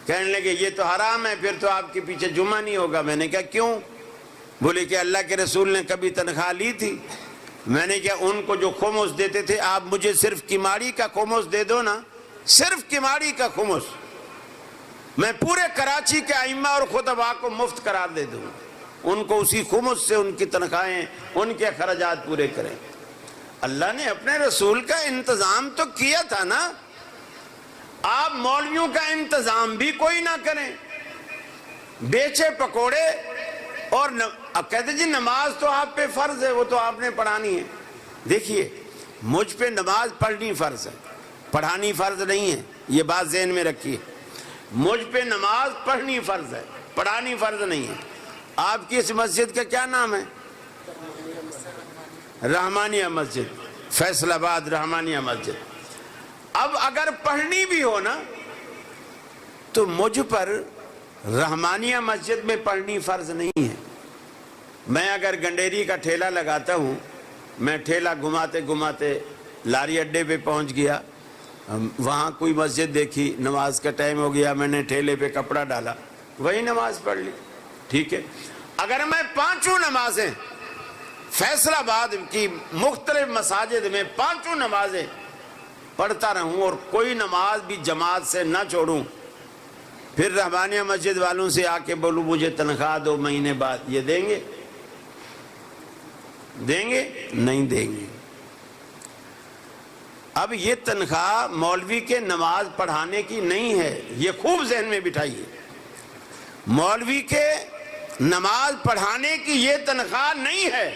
کہنے لگے یہ تو حرام ہے، پھر تو آپ کے پیچھے جمعہ نہیں ہوگا. میں نے کہا کیوں؟ بولے کہ اللہ کے رسول نے کبھی تنخواہ لی تھی؟ میں نے کہا ان کو جو خمس دیتے تھے، آپ مجھے صرف کماڑی کا خمس دے دو نا، صرف کماڑی کا خمس، میں پورے کراچی کے ائمہ اور خطباء کو مفت قرار دے دوں. ان کو اسی خمس سے ان کی تنخواہیں، ان کے اخراجات پورے کریں. اللہ نے اپنے رسول کا انتظام تو کیا تھا نا. آپ مولویوں کا انتظام بھی کوئی نہ کریں، بیچے پکوڑے اور اب کہتے جی نماز تو آپ پہ فرض ہے، وہ تو آپ نے پڑھانی ہے. دیکھیے مجھ پہ نماز پڑھنی فرض ہے، پڑھانی فرض نہیں ہے، یہ بات ذہن میں رکھیے. مجھ پہ نماز پڑھنی فرض ہے، پڑھانی فرض نہیں ہے. آپ کی اس مسجد کا کیا نام ہے؟ رحمانیہ مسجد، فیصل آباد رحمانیہ مسجد. اب اگر پڑھنی بھی ہو نا تو مجھ پر رحمانیہ مسجد میں پڑھنی فرض نہیں ہے. میں اگر گنڈیری کا ٹھیلا لگاتا ہوں، میں ٹھیلا گھماتے گھماتے لاری اڈے پہ پہنچ گیا، وہاں کوئی مسجد دیکھی، نماز کا ٹائم ہو گیا، میں نے ٹھیلے پہ کپڑا ڈالا، وہی نماز پڑھ لی، ٹھیک ہے. اگر میں 5 نمازیں فیصل آباد کی مختلف مساجد میں 5 نمازیں پڑھتا رہوں اور کوئی نماز بھی جماعت سے نہ چھوڑوں، پھر رحمانیہ مسجد والوں سے آ کے بولوں مجھے تنخواہ 2 مہینے بعد، یہ دیں گے؟ دیں گے؟ نہیں دیں گے. اب یہ تنخواہ مولوی کے نماز پڑھانے کی نہیں ہے، یہ خوب ذہن میں بٹھائیے. مولوی کے نماز پڑھانے کی یہ تنخواہ نہیں ہے،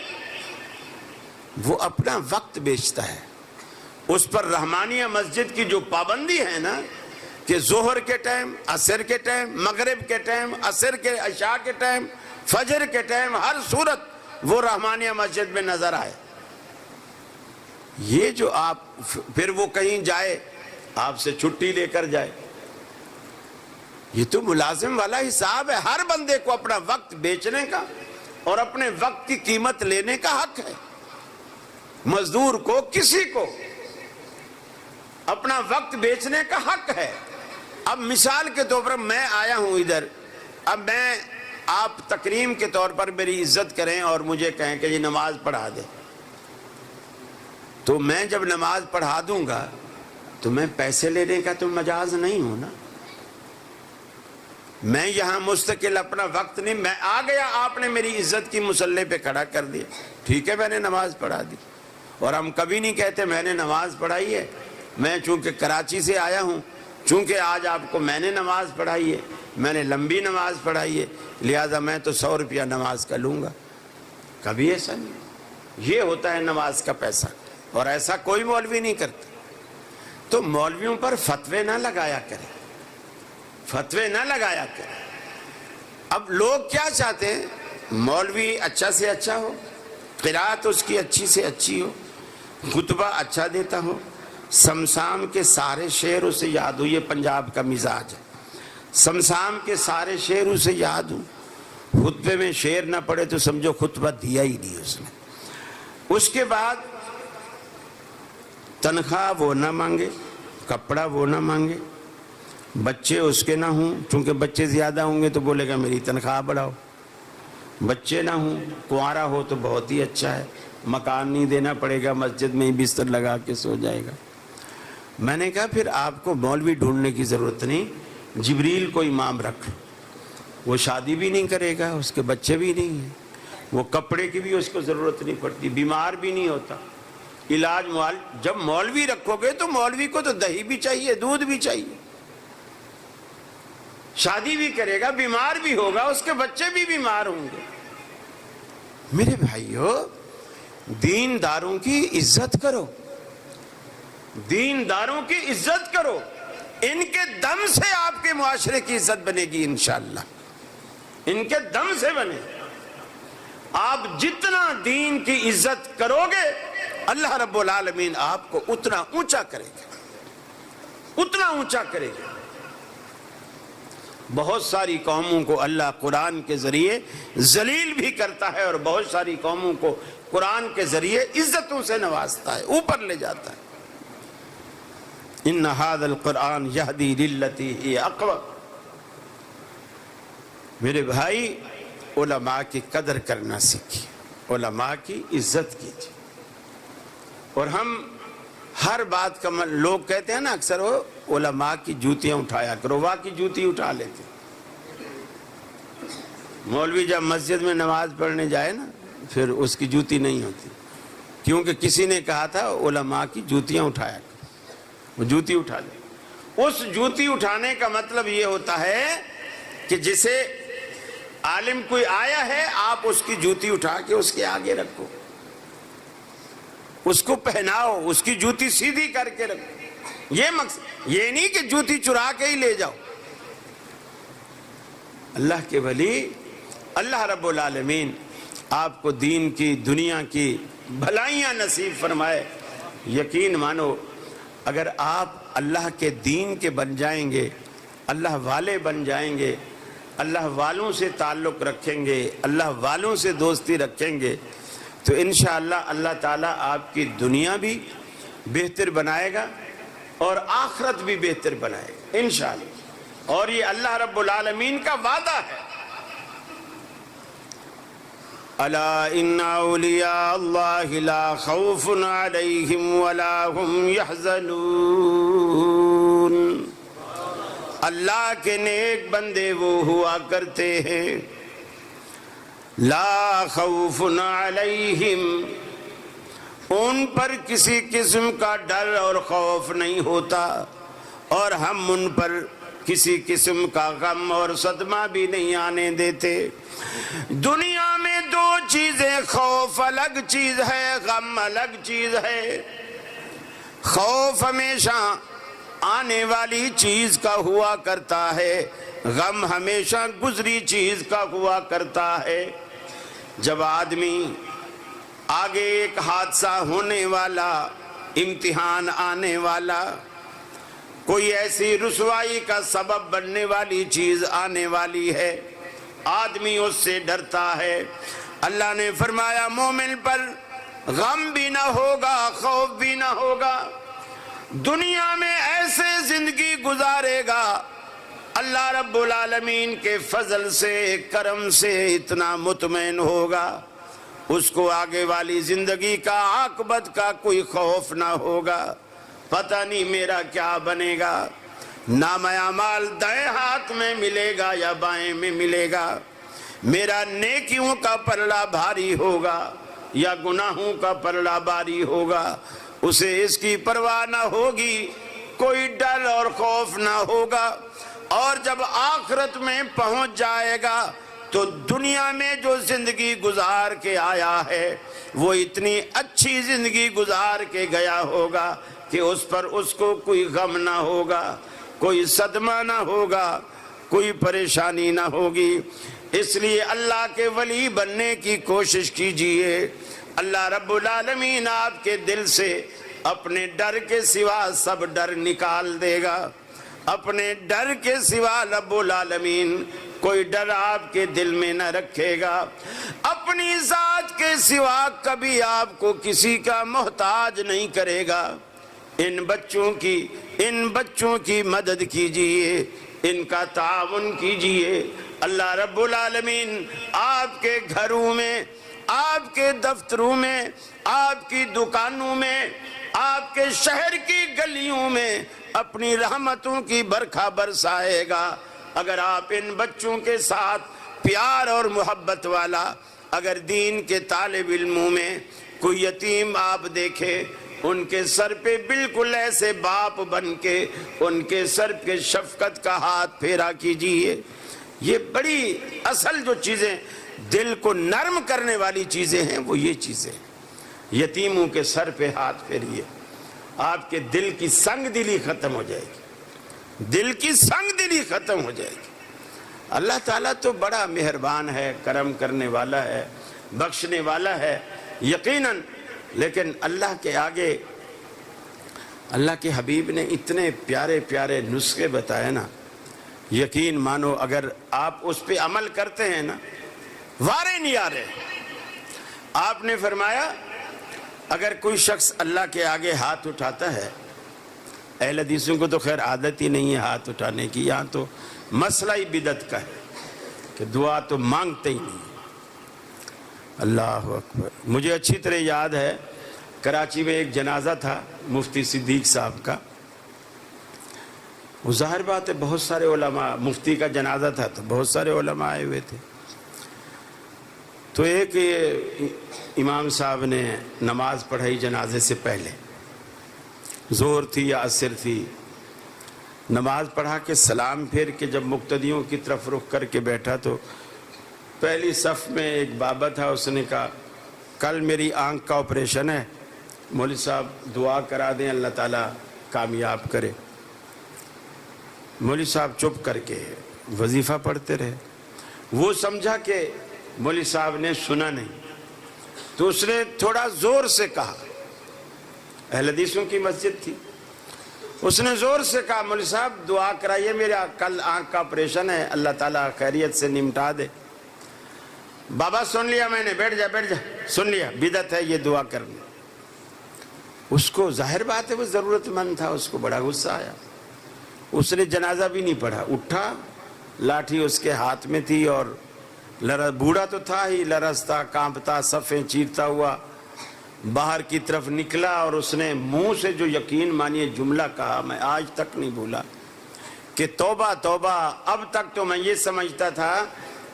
وہ اپنا وقت بیچتا ہے۔ اس پر رحمانیہ مسجد کی جو پابندی ہے نا کہ ظہر کے ٹائم، عصر کے ٹائم، مغرب کے ٹائم، عصر کے عشاء کے ٹائم، فجر کے ٹائم، ہر صورت وہ رحمانیہ مسجد میں نظر آئے۔ یہ جو آپ پھر وہ کہیں جائے آپ سے چھٹی لے کر جائے، یہ تو ملازم والا حساب ہے۔ ہر بندے کو اپنا وقت بیچنے کا اور اپنے وقت کی قیمت لینے کا حق ہے۔ مزدور کو، کسی کو اپنا وقت بیچنے کا حق ہے۔ اب مثال کے طور پر میں آیا ہوں ادھر، اب میں آپ تکریم کے طور پر میری عزت کریں اور مجھے کہیں کہ یہ نماز پڑھا دے، تو میں جب نماز پڑھا دوں گا تو میں پیسے لینے کا تو مجاز نہیں ہوں نا۔ میں یہاں مستقل اپنا وقت نہیں، میں آ گیا، آپ نے میری عزت کی مصلی پہ کھڑا کر دیا، ٹھیک ہے میں نے نماز پڑھا دی۔ اور ہم کبھی نہیں کہتے میں نے نماز پڑھائی ہے، میں چونکہ کراچی سے آیا ہوں، چونکہ آج آپ کو میں نے نماز پڑھائی ہے، میں نے لمبی نماز پڑھائی ہے، لہذا میں تو 100 روپیہ نماز کا لوں گا۔ کبھی ایسا نہیں، یہ ہوتا ہے نماز کا پیسہ، اور ایسا کوئی مولوی نہیں کرتا۔ تو مولویوں پر فتوے نہ لگایا کریں، فتوے نہ لگایا کریں۔ اب لوگ کیا چاہتے ہیں؟ مولوی اچھا سے اچھا ہو، قرات اس کی اچھی سے اچھی ہو، خطبہ اچھا دیتا ہو، سمسام کے سارے شعر اسے یاد ہو۔ یہ پنجاب کا مزاج ہے، سمسام کے سارے شعر اسے یاد ہو، خطبے میں شعر نہ پڑے تو سمجھو خطبہ دیا ہی نہیں اس نے۔ اس کے بعد تنخواہ وہ نہ مانگے، کپڑا وہ نہ مانگے، بچے اس کے نہ ہوں، چونکہ بچے زیادہ ہوں گے تو بولے گا میری تنخواہ بڑھاؤ، بچے نہ ہوں، کنوارا ہو تو بہت ہی اچھا ہے، مکان نہیں دینا پڑے گا، مسجد میں ہی بستر لگا کے سو جائے گا۔ میں نے کہا پھر آپ کو مولوی ڈھونڈنے کی ضرورت نہیں، جبریل کو امام رکھ لو، وہ شادی بھی نہیں کرے گا، اس کے بچے بھی نہیں ہیں، وہ کپڑے کی بھی اس کو ضرورت نہیں پڑتی، بیمار بھی نہیں ہوتا، علاج جب مولوی رکھو گے تو مولوی کو تو دہی بھی چاہیے، دودھ بھی چاہیے، شادی بھی کرے گا، بیمار بھی ہوگا، اس کے بچے بھی بیمار ہوں گے۔ میرے بھائیو، دینداروں کی عزت کرو، دینداروں کی عزت کرو، ان کے دم سے آپ کے معاشرے کی عزت بنے گی انشاءاللہ، ان کے دم سے بنے۔ آپ جتنا دین کی عزت کرو گے اللہ رب العالمین آپ کو اتنا اونچا کرے گا، اتنا اونچا کرے گا۔ بہت ساری قوموں کو اللہ قرآن کے ذریعے ذلیل بھی کرتا ہے اور بہت ساری قوموں کو قرآن کے ذریعے عزتوں سے نوازتا ہے، اوپر لے جاتا ہے۔ ان ھذا القرآن یہدی للتی ہی اقوم۔ میرے بھائی، علماء کی قدر کرنا سیکھیے، علماء کی عزت کیجیے۔ اور ہم ہر بات کا لوگ کہتے ہیں نا اکثر، وہ علماء کی جوتیاں اٹھایا کرو، واہ کی جوتی اٹھا لیتے۔ مولوی جب مسجد میں نماز پڑھنے جائے نا پھر اس کی جوتی نہیں ہوتی، کیونکہ کسی نے کہا تھا علماء کی جوتیاں اٹھایا کرو، وہ جوتی اٹھا لے۔ اس جوتی اٹھانے کا مطلب یہ ہوتا ہے کہ جسے عالم کوئی آیا ہے آپ اس کی جوتی اٹھا کے اس کے آگے رکھو، اس کو پہناؤ، اس کی جوتی سیدھی کر کے رکھو۔ یہ مقصد، یہ نہیں کہ جوتی چرا کے ہی لے جاؤ۔ اللہ کے ولی، اللہ رب العالمین آپ کو دین کی، دنیا کی بھلائیاں نصیب فرمائے۔ یقین مانو، اگر آپ اللہ کے دین کے بن جائیں گے، اللہ والے بن جائیں گے، اللہ والوں سے تعلق رکھیں گے، اللہ والوں سے دوستی رکھیں گے، تو انشاءاللہ اللہ تعالیٰ آپ کی دنیا بھی بہتر بنائے گا اور آخرت بھی بہتر بنائے گا انشاءاللہ۔ اور یہ اللہ رب العالمین کا وعدہ ہے۔ الا ان اولیاء اللہ لا خوف علیہم ولا هم يحزنون۔ اللہ کے نیک بندے وہ ہوا کرتے ہیں لا خوف علیہم، ان پر کسی قسم کا ڈر اور خوف نہیں ہوتا، اور ہم ان پر کسی قسم کا غم اور صدمہ بھی نہیں آنے دیتے۔ دنیا میں دو چیزیں، خوف الگ چیز ہے، غم الگ چیز ہے۔ خوف ہمیشہ آنے والی چیز کا ہوا کرتا ہے، غم ہمیشہ گزری چیز کا ہوا کرتا ہے۔ جب آدمی آگے ایک حادثہ ہونے والا، امتحان آنے والا، کوئی ایسی رسوائی کا سبب بننے والی چیز آنے والی ہے، آدمی اس سے ڈرتا ہے۔ اللہ نے فرمایا مومن پر غم بھی نہ ہوگا، خوف بھی نہ ہوگا، دنیا میں ایسے زندگی گزارے گا، اللہ رب العالمین کے فضل سے، کرم سے اتنا مطمئن ہوگا، اس کو آگے والی زندگی کا، عاقبت کا کوئی خوف نہ ہوگا۔ پتہ نہیں میرا کیا بنے گا، نامہ اعمال دائیں ہاتھ میں ملے گا یا بائیں میں ملے گا، میرا نیکیوں کا پلڑا بھاری ہوگا یا گناہوں کا پلڑا بھاری ہوگا، اسے اس کی پرواہ نہ ہوگی، کوئی ڈر اور خوف نہ ہوگا۔ اور جب آخرت میں پہنچ جائے گا تو دنیا میں جو زندگی گزار کے آیا ہے وہ اتنی اچھی زندگی گزار کے گیا ہوگا کہ اس پر اس کو کوئی غم نہ ہوگا، کوئی صدمہ نہ ہوگا، کوئی پریشانی نہ ہوگی۔ اس لیے اللہ کے ولی بننے کی کوشش کیجئے، اللہ رب العالمین آپ کے دل سے اپنے ڈر کے سوا سب ڈر نکال دے گا۔ اپنے ڈر کے سوا رب العالمین کوئی ڈر آپ کے دل میں نہ رکھے گا، اپنی ذات کے سوا کبھی آپ کو کسی کا محتاج نہیں کرے گا۔ ان بچوں کی مدد کیجئے، ان کا تعاون کیجئے۔ اللہ رب العالمین آپ کے گھروں میں، آپ کے دفتروں میں، آپ کی دکانوں میں، آپ کے شہر کی گلیوں میں اپنی رحمتوں کی برکھا برسائے گا۔ اگر آپ ان بچوں کے ساتھ پیار اور محبت والا، اگر دین کے طالب علموں میں کوئی یتیم آپ دیکھے، ان کے سر پہ بالکل ایسے باپ بن کے ان کے سر پہ شفقت کا ہاتھ پھیرا کیجئے۔ یہ بڑی اصل جو چیزیں دل کو نرم کرنے والی چیزیں ہیں وہ یہ چیزیں، یتیموں کے سر پہ ہاتھ پھیریے، آپ کے دل کی سنگ دلی ختم ہو جائے گی، دل کی سنگ دلی ختم ہو جائے گی۔ اللہ تعالیٰ تو بڑا مہربان ہے، کرم کرنے والا ہے، بخشنے والا ہے یقیناً، لیکن اللہ کے آگے اللہ کے حبیب نے اتنے پیارے پیارے نسخے بتائے نا، یقین مانو اگر آپ اس پہ عمل کرتے ہیں نا، وارے نہیں آ رہے۔ آپ نے فرمایا اگر کوئی شخص اللہ کے آگے ہاتھ اٹھاتا ہے، اہل حدیثوں کو تو خیر عادت ہی نہیں ہے ہاتھ اٹھانے کی، یہاں تو مسئلہ ہی بدعت کا ہے کہ دعا تو مانگتے ہی نہیں۔ اللہ اکبر۔ مجھے اچھی طرح یاد ہے کراچی میں ایک جنازہ تھا مفتی صدیق صاحب کا، وہ ظاہر بات ہے بہت سارے علماء، مفتی کا جنازہ تھا تو بہت سارے علماء آئے ہوئے تھے۔ تو ایک امام صاحب نے نماز پڑھائی جنازے سے پہلے، ظہر تھی یا عصر تھی، نماز پڑھا کے سلام پھیر کے جب مقتدیوں کی طرف رخ کر کے بیٹھا تو پہلی صف میں ایک بابا تھا، اس نے کہا کل میری آنکھ کا آپریشن ہے، مولوی صاحب دعا کرا دیں اللہ تعالیٰ کامیاب کرے۔ مولوی صاحب چپ کر کے وظیفہ پڑھتے رہے۔ وہ سمجھا کہ مولوی صاحب نے سنا نہیں تو اس نے تھوڑا زور سے کہا، اہل حدیثوں کی مسجد تھی، اس نے زور سے کہا مولوی صاحب دعا کرائیے میرا کل آنکھ کا آپریشن ہے، اللہ تعالیٰ خیریت سے نمٹا دے۔ بابا سن لیا میں نے، بیٹھ جا بیٹھ جا، سن لیا، بدعت ہے یہ دعا کرنا۔ اس کو ظاہر بات ہے وہ ضرورت مند تھا، اس کو بڑا غصہ آیا، اس نے جنازہ بھی نہیں پڑھا، اٹھا، لاٹھی اس کے ہاتھ میں تھی اور بوڑھا تو تھا ہی، لرزتا کانپتا صفیں چیرتا ہوا باہر کی طرف نکلا اور اس نے منہ سے جو یقین مانیے جملہ کہا میں آج تک نہیں بھولا کہ توبہ توبہ، اب تک تو میں یہ سمجھتا تھا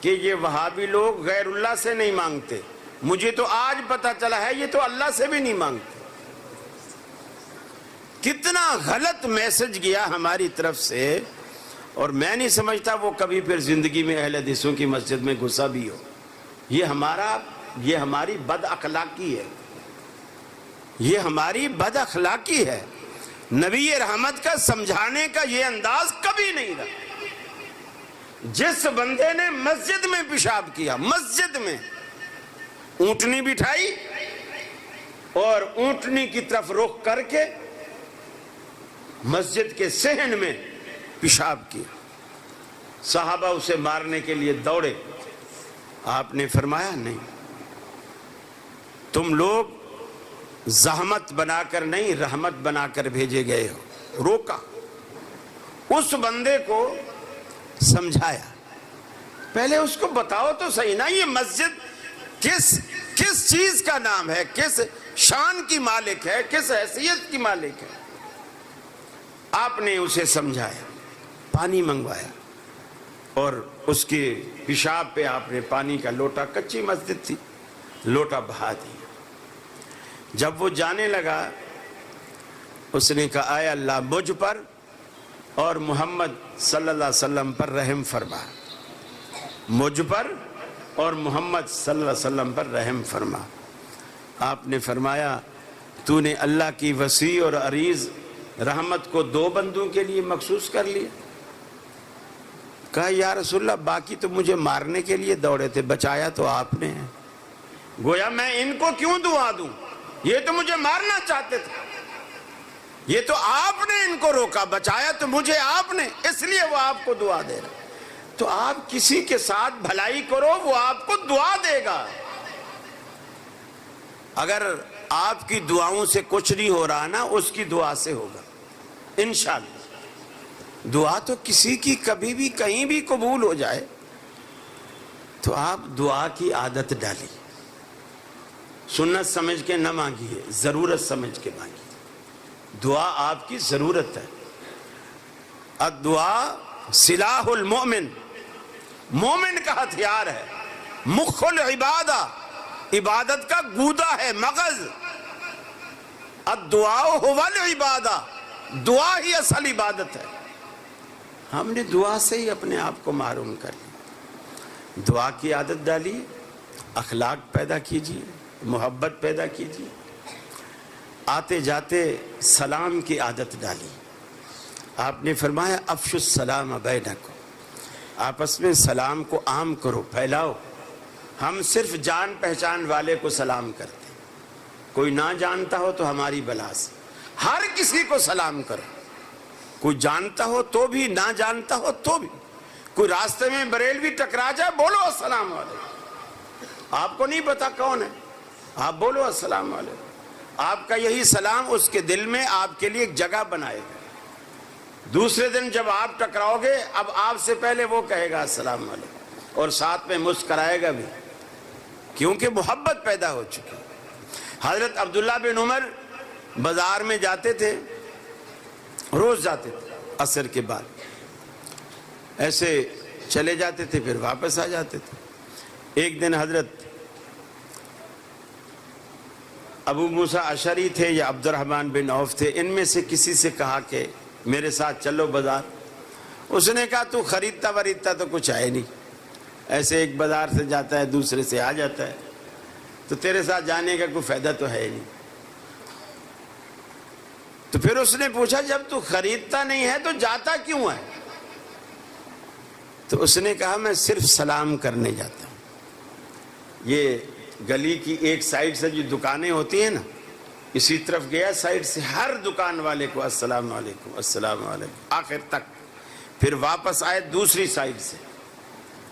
کہ یہ وہابی لوگ غیر اللہ سے نہیں مانگتے، مجھے تو آج پتہ چلا ہے یہ تو اللہ سے بھی نہیں مانگتے۔ کتنا غلط میسج گیا ہماری طرف سے، اور میں نہیں سمجھتا وہ کبھی پھر زندگی میں اہل حدیثوں کی مسجد میں گھسا بھی ہو. یہ ہماری بد اخلاقی ہے, یہ ہماری بد اخلاقی ہے. نبی رحمت کا سمجھانے کا یہ انداز کبھی نہیں رہا. جس بندے نے مسجد میں پیشاب کیا, مسجد میں اونٹنی بٹھائی اور اونٹنی کی طرف رخ کر کے مسجد کے صحن میں پیشاب کیا, صحابہ اسے مارنے کے لیے دوڑے. آپ نے فرمایا نہیں, تم لوگ زحمت بنا کر نہیں رحمت بنا کر بھیجے گئے ہو. روکا, اس بندے کو سمجھایا, پہلے اس کو بتاؤ تو صحیح نا یہ مسجد کس چیز کا نام ہے, کس شان کی مالک ہے, کس حیثیت کی مالک ہے. آپ نے اسے سمجھایا, پانی منگوایا اور اس کے پیشاب پہ آپ نے پانی کا لوٹا, کچی مسجد تھی, لوٹا بہا دیا. جب وہ جانے لگا اس نے کہا اے اللہ مجھ پر اور محمد صلی اللہ علیہ وسلم پر رحم فرما, مجھ پر اور محمد صلی اللہ علیہ وسلم پر رحم فرما. آپ نے فرمایا تو نے اللہ کی وسیع اور عریض رحمت کو دو بندوں کے لیے مخصوص کر لیا. کہا یا رسول اللہ باقی تو مجھے مارنے کے لیے دوڑے تھے, بچایا تو آپ نے ہے. گویا میں ان کو کیوں دعا دوں, یہ تو مجھے مارنا چاہتے تھے, یہ تو آپ نے ان کو روکا, بچایا تو مجھے آپ نے, اس لیے وہ آپ کو دعا دے رہا. تو آپ کسی کے ساتھ بھلائی کرو وہ آپ کو دعا دے گا. اگر آپ کی دعاؤں سے کچھ نہیں ہو رہا نا, اس کی دعا سے ہوگا انشاءاللہ. دعا تو کسی کی کبھی بھی کہیں بھی قبول ہو جائے, تو آپ دعا کی عادت ڈالی. سنت سمجھ کے نہ مانگیے, ضرورت سمجھ کے مانگیے. دعا آپ کی ضرورت ہے. الدعا سلاح المؤمن, مومن کا ہتھیار ہے. مخ العبادہ, عبادت کا گودا ہے, مغز. الدعاء هو العبادہ, دعا ہی اصل عبادت ہے. ہم نے دعا سے ہی اپنے آپ کو معروم کر لیا. دعا کی عادت ڈالیے, اخلاق پیدا کیجیے, محبت پیدا کیجیے. آتے جاتے سلام کی عادت ڈالی. آپ نے فرمایا افشوا السلام بینکم, آپس میں سلام کو عام کرو, پھیلاؤ. ہم صرف جان پہچان والے کو سلام کرتے, کوئی نہ جانتا ہو تو ہماری بلا سے. ہر کسی کو سلام کرو, کوئی جانتا ہو تو بھی, نہ جانتا ہو تو بھی. کوئی راستے میں بریلوی ٹکرا جائے بولو السلام علیکم. آپ کو نہیں پتا کون ہے, آپ بولو السلام علیکم. آپ کا یہی سلام اس کے دل میں آپ کے لیے ایک جگہ بنائے گا. دوسرے دن جب آپ ٹکراؤ گے, اب آپ سے پہلے وہ کہے گا السلام علیکم, اور ساتھ میں مسکرائے گا بھی, کیونکہ محبت پیدا ہو چکی. حضرت عبداللہ بن عمر بازار میں جاتے تھے, روز جاتے تھے عصر کے بعد, ایسے چلے جاتے تھے پھر واپس آ جاتے تھے. ایک دن حضرت ابو موسیٰ اشعری تھے یا عبد الرحمن بن عوف تھے, ان میں سے کسی سے کہا کہ میرے ساتھ چلو بازار. اس نے کہا تو خریدتا وریدتا تو کچھ ہے نہیں, ایسے ایک بازار سے جاتا ہے دوسرے سے آ جاتا ہے, تو تیرے ساتھ جانے کا کوئی فائدہ تو ہے نہیں. تو پھر اس نے پوچھا جب تو خریدتا نہیں ہے تو جاتا کیوں ہے؟ تو اس نے کہا میں صرف سلام کرنے جاتا ہوں. یہ گلی کی ایک سائڈ سے جو دکانیں ہوتی ہیں نا, اسی طرف گیا سائڈ سے, ہر دکان والے کو السلام علیکم السلام علیکم آخر تک. پھر واپس آئے دوسری سائڈ سے,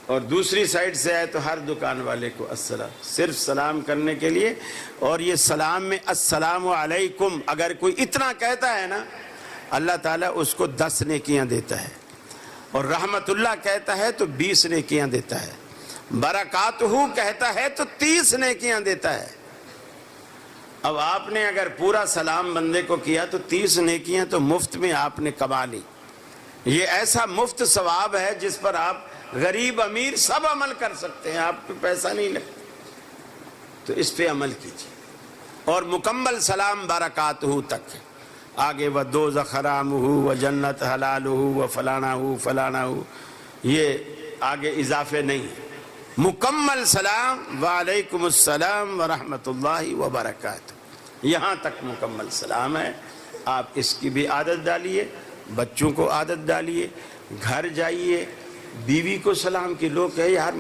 اور دوسری سائڈ سے آئے تو ہر دکان والے کو السلام, صرف سلام کرنے کے لیے. اور یہ سلام میں السلام علیکم اگر کوئی اتنا کہتا ہے نا, اللہ تعالیٰ اس کو 10 نیکیاں دیتا ہے, اور رحمت اللہ کہتا ہے تو 20 نیکیاں دیتا ہے, برکاتہ کہتا ہے تو 30 نیکیاں دیتا ہے. اب آپ نے اگر پورا سلام بندے کو کیا تو 30 نیکیاں تو مفت میں آپ نے کما لی. یہ ایسا مفت ثواب ہے جس پر آپ غریب امیر سب عمل کر سکتے ہیں, آپ کو پیسہ نہیں لگتا. تو اس پہ عمل کیجیے, اور مکمل سلام برکاتہ تک. آگے و دوزخ حرام ہو و جنت حلال ہو و فلانا ہو، یہ آگے اضافے نہیں، مکمل سلام وعلیکم السلام ورحمۃ اللہ وبرکاتہ، یہاں تک مکمل سلام ہے۔ آپ اس کی بھی عادت ڈالیے، بچوں کو عادت ڈالیے، گھر جائیے بیوی کو سلام کی، لوگ کہے یار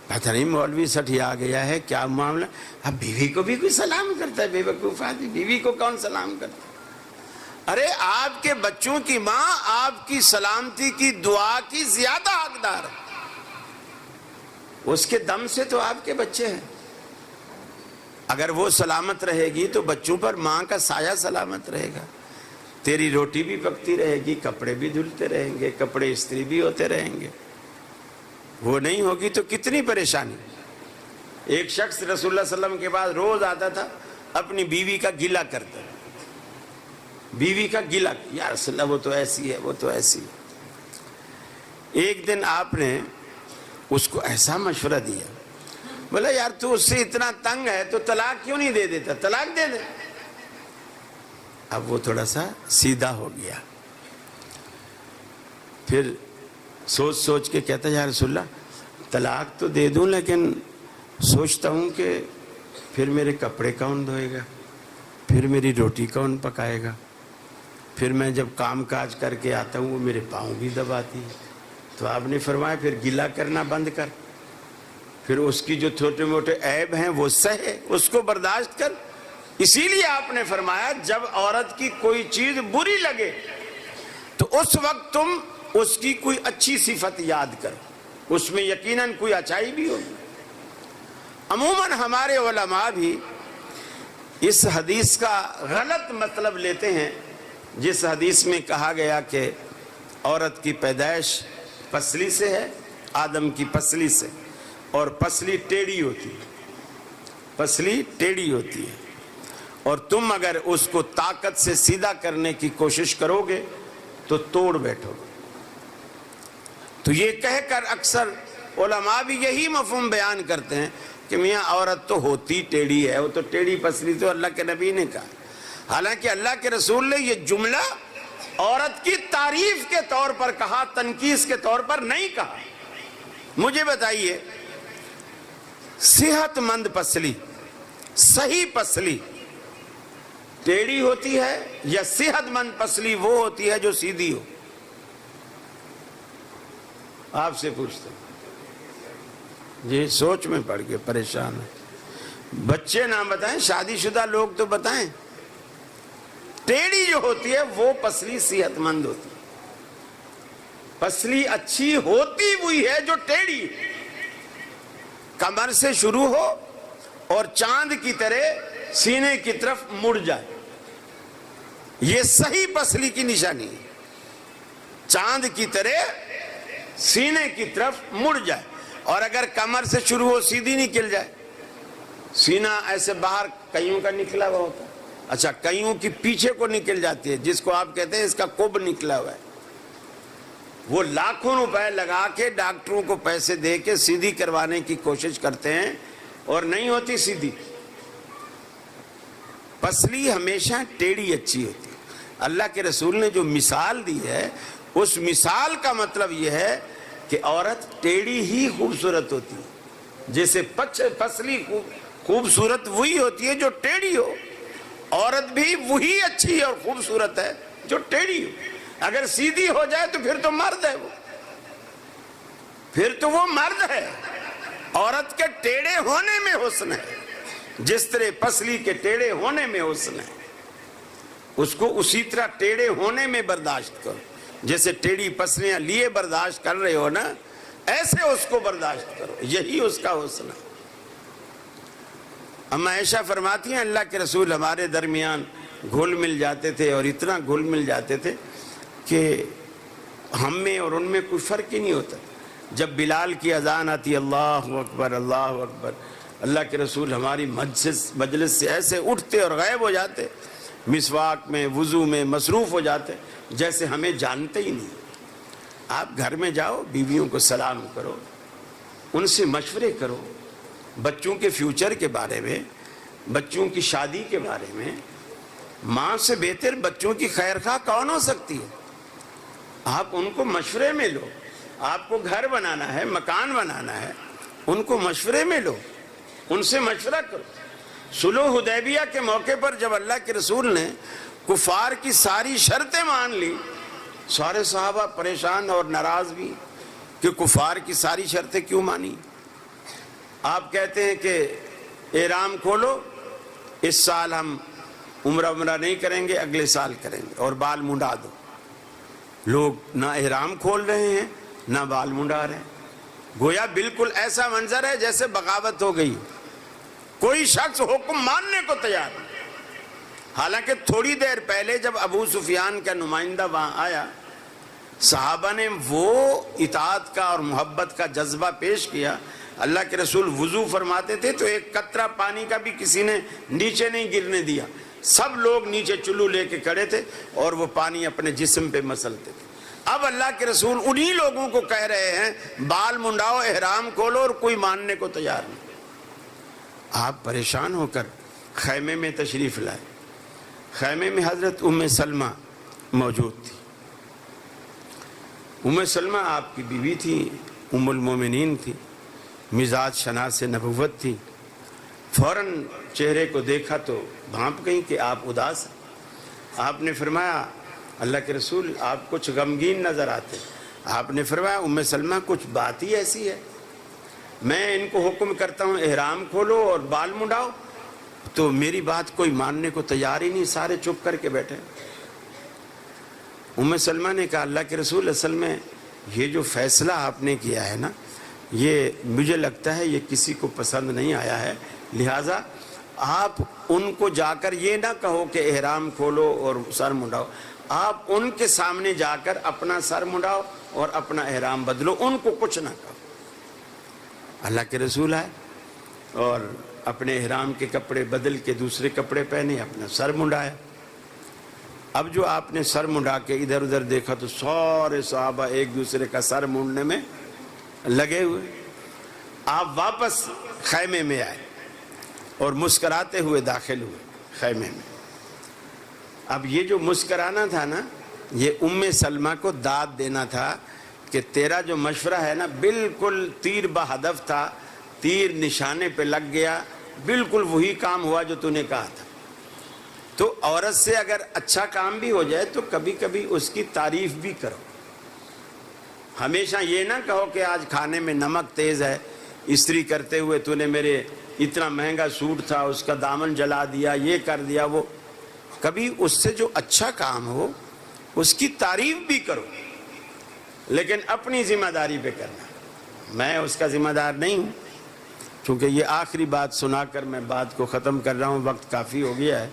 پتہ نہیں مولوی سٹھیا آ گیا ہے کیا معاملہ، اب بیوی کو بھی کوئی سلام کرتا ہے؟ بے وقوف آدمی، بیوی کو کون سلام کرتا ہے؟ ارے آپ کے بچوں کی ماں آپ کی سلامتی کی دعا کی زیادہ حقدار ہے، اس کے دم سے تو آپ کے بچے ہیں، اگر وہ سلامت رہے گی تو بچوں پر ماں کا سایہ سلامت رہے گا، تیری روٹی بھی پکتی رہے گی، کپڑے بھی دھلتے رہیں گے، کپڑے استری بھی ہوتے رہیں گے۔ وہ نہیں ہوگی تو کتنی پریشانی۔ ایک شخص رسول اللہ صلی اللہ علیہ وسلم کے بعد روز آتا تھا، اپنی بیوی کا گلہ کرتا، بیوی کا گلہ، یا رسول اللہ وہ تو ایسی ہے، وہ تو ایسی ہے۔ ایک دن آپ نے اس کو ایسا مشورہ دیا، بولا یار تو اس سے اتنا تنگ ہے تو طلاق کیوں نہیں دے دیتا، طلاق دے دے۔ اب وہ تھوڑا سا سیدھا ہو گیا، پھر سوچ سوچ کے کہتا ہے یا رسول اللہ طلاق تو دے دوں، لیکن سوچتا ہوں کہ پھر میرے کپڑے کون دھوئے گا، پھر میری روٹی کون پکائے گا، پھر میں جب کام کاج کر کے آتا ہوں وہ میرے پاؤں بھی دباتی ہے۔ تو آپ نے فرمایا پھر گلہ کرنا بند کر، پھر اس کی جو چھوٹے موٹے عیب ہیں وہ سہے، اس کو برداشت کر۔ اسی لیے آپ نے فرمایا جب عورت کی کوئی چیز بری لگے تو اس وقت تم اس کی کوئی اچھی صفت یاد کرو، اس میں یقیناً کوئی اچھائی بھی ہوگی۔ عموماً ہمارے علماء بھی اس حدیث کا غلط مطلب لیتے ہیں، جس حدیث میں کہا گیا کہ عورت کی پیدائش پسلی سے ہے، آدم کی پسلی سے، اور پسلی ٹیڑھی ہوتی ہے، پسلی ٹیڑھی ہوتی ہے، اور تم اگر اس کو طاقت سے سیدھا کرنے کی کوشش کرو گے تو توڑ بیٹھو گے۔ تو یہ کہہ کر اکثر علماء بھی یہی مفہوم بیان کرتے ہیں کہ میاں عورت تو ہوتی ٹیڑھی ہے، وہ تو ٹیڑھی پسلی تو اللہ کے نبی نے کہا، حالانکہ اللہ کے رسول نے یہ جملہ عورت کی تعریف کے طور پر کہا، تنقیص کے طور پر نہیں کہا۔ مجھے بتائیے صحت مند پسلی، صحیح پسلی ٹیڑھی ہوتی ہے یا صحت مند پسلی وہ ہوتی ہے جو سیدھی ہو؟ آپ سے پوچھتا ہوں جی، سوچ میں پڑ کے پریشان ہے، بچے نہ بتائیں، شادی شدہ لوگ تو بتائیں۔ ٹیڑھی جو ہوتی ہے وہ پسلی صحت مند ہوتی ہے، پسلی اچھی ہوتی وہی ہے جو ٹیڑھی کمر سے شروع ہو اور چاند کی طرح سینے کی طرف مڑ جائے، یہ صحیح پسلی کی نشانی ہے، چاند کی طرح سینے کی طرف مڑ جائے، اور اگر کمر سے شروع ہو سیدھی نکل جائے، سینہ ایسے باہر کئیوں کا نکلا ہوا ہوتا ہے، اچھا کئیوں کی پیچھے کو نکل جاتی ہے، جس کو آپ کہتے ہیں اس کا کب نکلا ہوا ہے، وہ لاکھوں روپے لگا کے ڈاکٹروں کو پیسے دے کے سیدھی کروانے کی کوشش کرتے ہیں اور نہیں ہوتی سیدھی۔ پسلی ہمیشہ ٹیڑھی اچھی ہوتی ہے۔ اللہ کے رسول نے جو مثال دی ہے اس مثال کا مطلب یہ ہے کہ عورت ٹیڑھی ہی خوبصورت ہوتی ہے، جیسے پسلی خوبصورت وہی ہوتی ہے جو ٹیڑھی ہو، عورت بھی وہی اچھی اور خوبصورت ہے جو ٹیڑھی ہو۔ اگر سیدھی ہو جائے تو پھر تو مرد ہے، وہ پھر تو وہ مرد ہے۔ عورت کے ٹیڑھے ہونے میں حسن ہے، جس طرح پسلی کے ٹیڑھے ہونے میں حسن ہے، اس کو اسی طرح ٹیڑھے ہونے میں برداشت کرو، جیسے ٹیڑھی پسلیاں لیے برداشت کر رہے ہو نا، ایسے اس کو برداشت کرو، یہی اس کا حسن ہے۔ اما عائشہ فرماتی ہیں اللہ کے رسول ہمارے درمیان گھل مل جاتے تھے، اور اتنا گھل مل جاتے تھے کہ ہم میں اور ان میں کوئی فرق ہی نہیں ہوتا۔ جب بلال کی اذان آتی اللہ اکبر اللہ اکبر، اللہ کے رسول ہماری مجلس سے ایسے اٹھتے اور غائب ہو جاتے، مسواک میں وضو میں مصروف ہو جاتے جیسے ہمیں جانتے ہی نہیں۔ آپ گھر میں جاؤ، بیویوں کو سلام کرو، ان سے مشورے کرو، بچوں کے فیوچر کے بارے میں، بچوں کی شادی کے بارے میں، ماں سے بہتر بچوں کی خیر خواہ کون ہو سکتی ہے؟ آپ ان کو مشورے میں لو. آپ کو گھر بنانا ہے، مکان بنانا ہے، ان کو مشورے میں لو، ان سے مشورہ کرو. صلح حدیبیہ کے موقع پر جب اللہ کے رسول نے کفار کی ساری شرطیں مان لی، سارے صحابہ پریشان اور ناراض بھی کہ کفار کی ساری شرطیں کیوں مانی. آپ کہتے ہیں کہ احرام کھولو، اس سال ہم عمرہ نہیں کریں گے، اگلے سال کریں گے، اور بال منڈا دو. لوگ نہ احرام کھول رہے ہیں نہ بال منڈا رہے ہیں. گویا بالکل ایسا منظر ہے جیسے بغاوت ہو گئی. کوئی شخص حکم ماننے کو تیار نہیں. حالانکہ تھوڑی دیر پہلے جب ابو سفیان کا نمائندہ وہاں آیا، صحابہ نے وہ اطاعت کا اور محبت کا جذبہ پیش کیا. اللہ کے رسول وضو فرماتے تھے تو ایک قطرہ پانی کا بھی کسی نے نیچے نہیں گرنے دیا. سب لوگ نیچے چلو لے کے کھڑے تھے اور وہ پانی اپنے جسم پہ مسلتے تھے. اب اللہ کے رسول انہی لوگوں کو کہہ رہے ہیں بال منڈاؤ، احرام کھولو، اور کوئی ماننے کو تیار نہیں. آپ پریشان ہو کر خیمے میں تشریف لائے. خیمے میں حضرت ام سلمہ موجود تھی. ام سلمہ آپ کی بیوی تھی، ام المومنین تھی، مزاج شناس نبوت تھی. فوراً چہرے کو دیکھا تو بھانپ گئی کہ آپ اداس ہیں. آپ نے فرمایا اللہ کے رسول آپ کچھ غمگین نظر آتے. آپ نے فرمایا ام سلمہ کچھ بات ہی ایسی ہے، میں ان کو حکم کرتا ہوں احرام کھولو اور بال منڈاؤ تو میری بات کوئی ماننے کو تیار ہی نہیں، سارے چپ کر کے بیٹھے. ام سلمہ نے کہا اللہ کے رسول اصل میں یہ جو فیصلہ آپ نے کیا ہے نا، یہ مجھے لگتا ہے یہ کسی کو پسند نہیں آیا ہے، لہٰذا آپ ان کو جا کر یہ نہ کہو کہ احرام کھولو اور سر منڈاؤ، آپ ان کے سامنے جا کر اپنا سر منڈاؤ اور اپنا احرام بدلو، ان کو کچھ نہ کہو. اللہ کے رسول آئے اور اپنے احرام کے کپڑے بدل کے دوسرے کپڑے پہنے، اپنا سر منڈایا. اب جو آپ نے سر منڈا کے ادھر ادھر دیکھا تو سارے صحابہ ایک دوسرے کا سر مونڈنے میں لگے ہوئے. آپ واپس خیمے میں آئے اور مسکراتے ہوئے داخل ہوئے خیمے میں. اب یہ جو مسکرانا تھا نا، یہ ام سلمہ کو داد دینا تھا کہ تیرا جو مشورہ ہے نا بالکل تیر بہدف تھا، تیر نشانے پہ لگ گیا، بالکل وہی کام ہوا جو تو نے کہا تھا. تو عورت سے اگر اچھا کام بھی ہو جائے تو کبھی کبھی اس کی تعریف بھی کرو. ہمیشہ یہ نہ کہو کہ آج کھانے میں نمک تیز ہے، استری کرتے ہوئے تو نے میرے اتنا مہنگا سوٹ تھا اس کا دامن جلا دیا، یہ کر دیا وہ. کبھی اس سے جو اچھا کام ہو اس کی تعریف بھی کرو، لیکن اپنی ذمہ داری پہ کرنا. میں اس کا ذمہ دار نہیں ہوں. چونکہ یہ آخری بات سنا کر میں بات کو ختم کر رہا ہوں، وقت کافی ہو گیا ہے.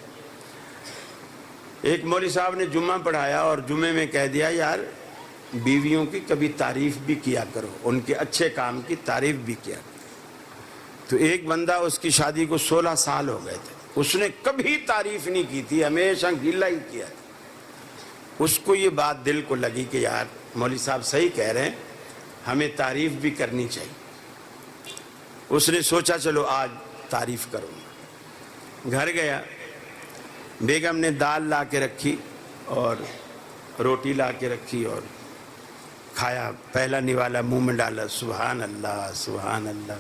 ایک مولوی صاحب نے جمعہ پڑھایا اور جمعے میں کہہ دیا یار بیویوں کی کبھی تعریف بھی کیا کرو، ان کے اچھے کام کی تعریف بھی کیا کرو. تو ایک بندہ اس کی شادی کو 16 سال ہو گئے تھے، اس نے کبھی تعریف نہیں کی تھی، ہمیشہ گلہ ہی کیا تھا. اس کو یہ بات دل کو لگی کہ یار مولوی صاحب صحیح کہہ رہے ہیں، ہمیں تعریف بھی کرنی چاہیے. اس نے سوچا چلو آج تعریف کروں گا. گھر گیا، بیگم نے دال لا کے رکھی اور روٹی لا کے رکھی اور کھایا. پہلا نوالا منہ میں ڈالا، سبحان اللہ سبحان اللہ،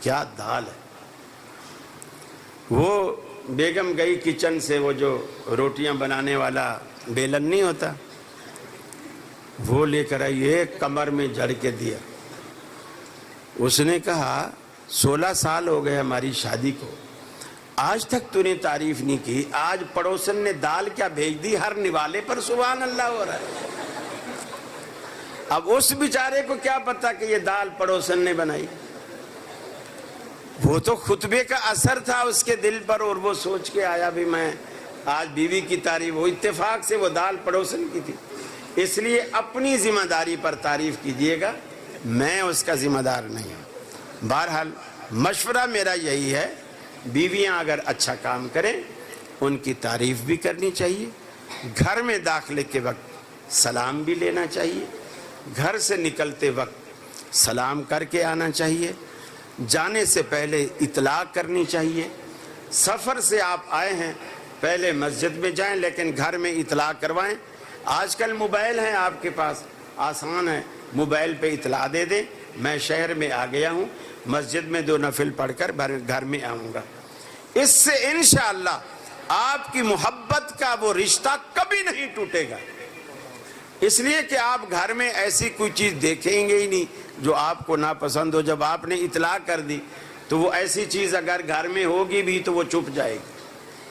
کیا دال ہے. وہ بیگم گئی کچن سے، وہ جو روٹیاں بنانے والا بیلن نہیں ہوتا وہ لے کر آئی، ایک کمر میں جڑ کے دیا. اس نے کہا 16 سال ہو گئے ہماری شادی کو، آج تک تو نے تعریف نہیں کی، آج پڑوسن نے دال کیا بھیج دی، ہر نوالے پر سبحان اللہ ہو رہا ہے. اب اس بیچارے کو کیا پتا کہ یہ دال پڑوسن نے بنائی. وہ تو خطبے کا اثر تھا اس کے دل پر، اور وہ سوچ کے آیا بھی میں آج بیوی کی تعریف، وہ اتفاق سے وہ دال پڑوسن کی تھی. اس لیے اپنی ذمہ داری پر تعریف کیجئے گا، میں اس کا ذمہ دار نہیں ہوں. بہرحال مشورہ میرا یہی ہے، بیویاں اگر اچھا کام کریں ان کی تعریف بھی کرنی چاہیے. گھر میں داخلے کے وقت سلام بھی لینا چاہیے، گھر سے نکلتے وقت سلام کر کے آنا چاہیے، جانے سے پہلے اطلاع کرنی چاہیے. سفر سے آپ آئے ہیں پہلے مسجد میں جائیں لیکن گھر میں اطلاع کروائیں. آج کل موبائل ہیں آپ کے پاس, آسان ہے, موبائل پہ اطلاع دے دیں میں شہر میں آ گیا ہوں, مسجد میں 2 نفل پڑھ کر گھر میں آؤں گا. اس سے انشاءاللہ آپ کی محبت کا وہ رشتہ کبھی نہیں ٹوٹے گا, اس لیے کہ آپ گھر میں ایسی کوئی چیز دیکھیں گے ہی نہیں جو آپ کو ناپسند ہو. جب آپ نے اطلاع کر دی تو وہ ایسی چیز اگر گھر میں ہوگی بھی تو وہ چھپ جائے گی.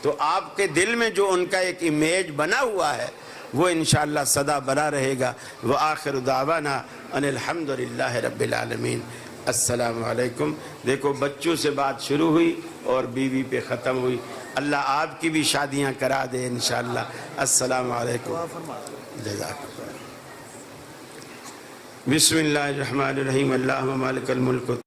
تو آپ کے دل میں جو ان کا ایک امیج بنا ہوا ہے وہ انشاءاللہ سدا بنا رہے گا. وآخر دعوانا ان الحمدللہ رب العالمین. السلام علیکم. دیکھو بچوں سے بات شروع ہوئی اور بیوی پہ ختم ہوئی. اللہ آپ کی بھی شادیاں کرا دے انشاءاللہ. السلام علیکم. جزاک اللہ. بسم اللہ الرحمن الرحیم. اللہم مالک الملک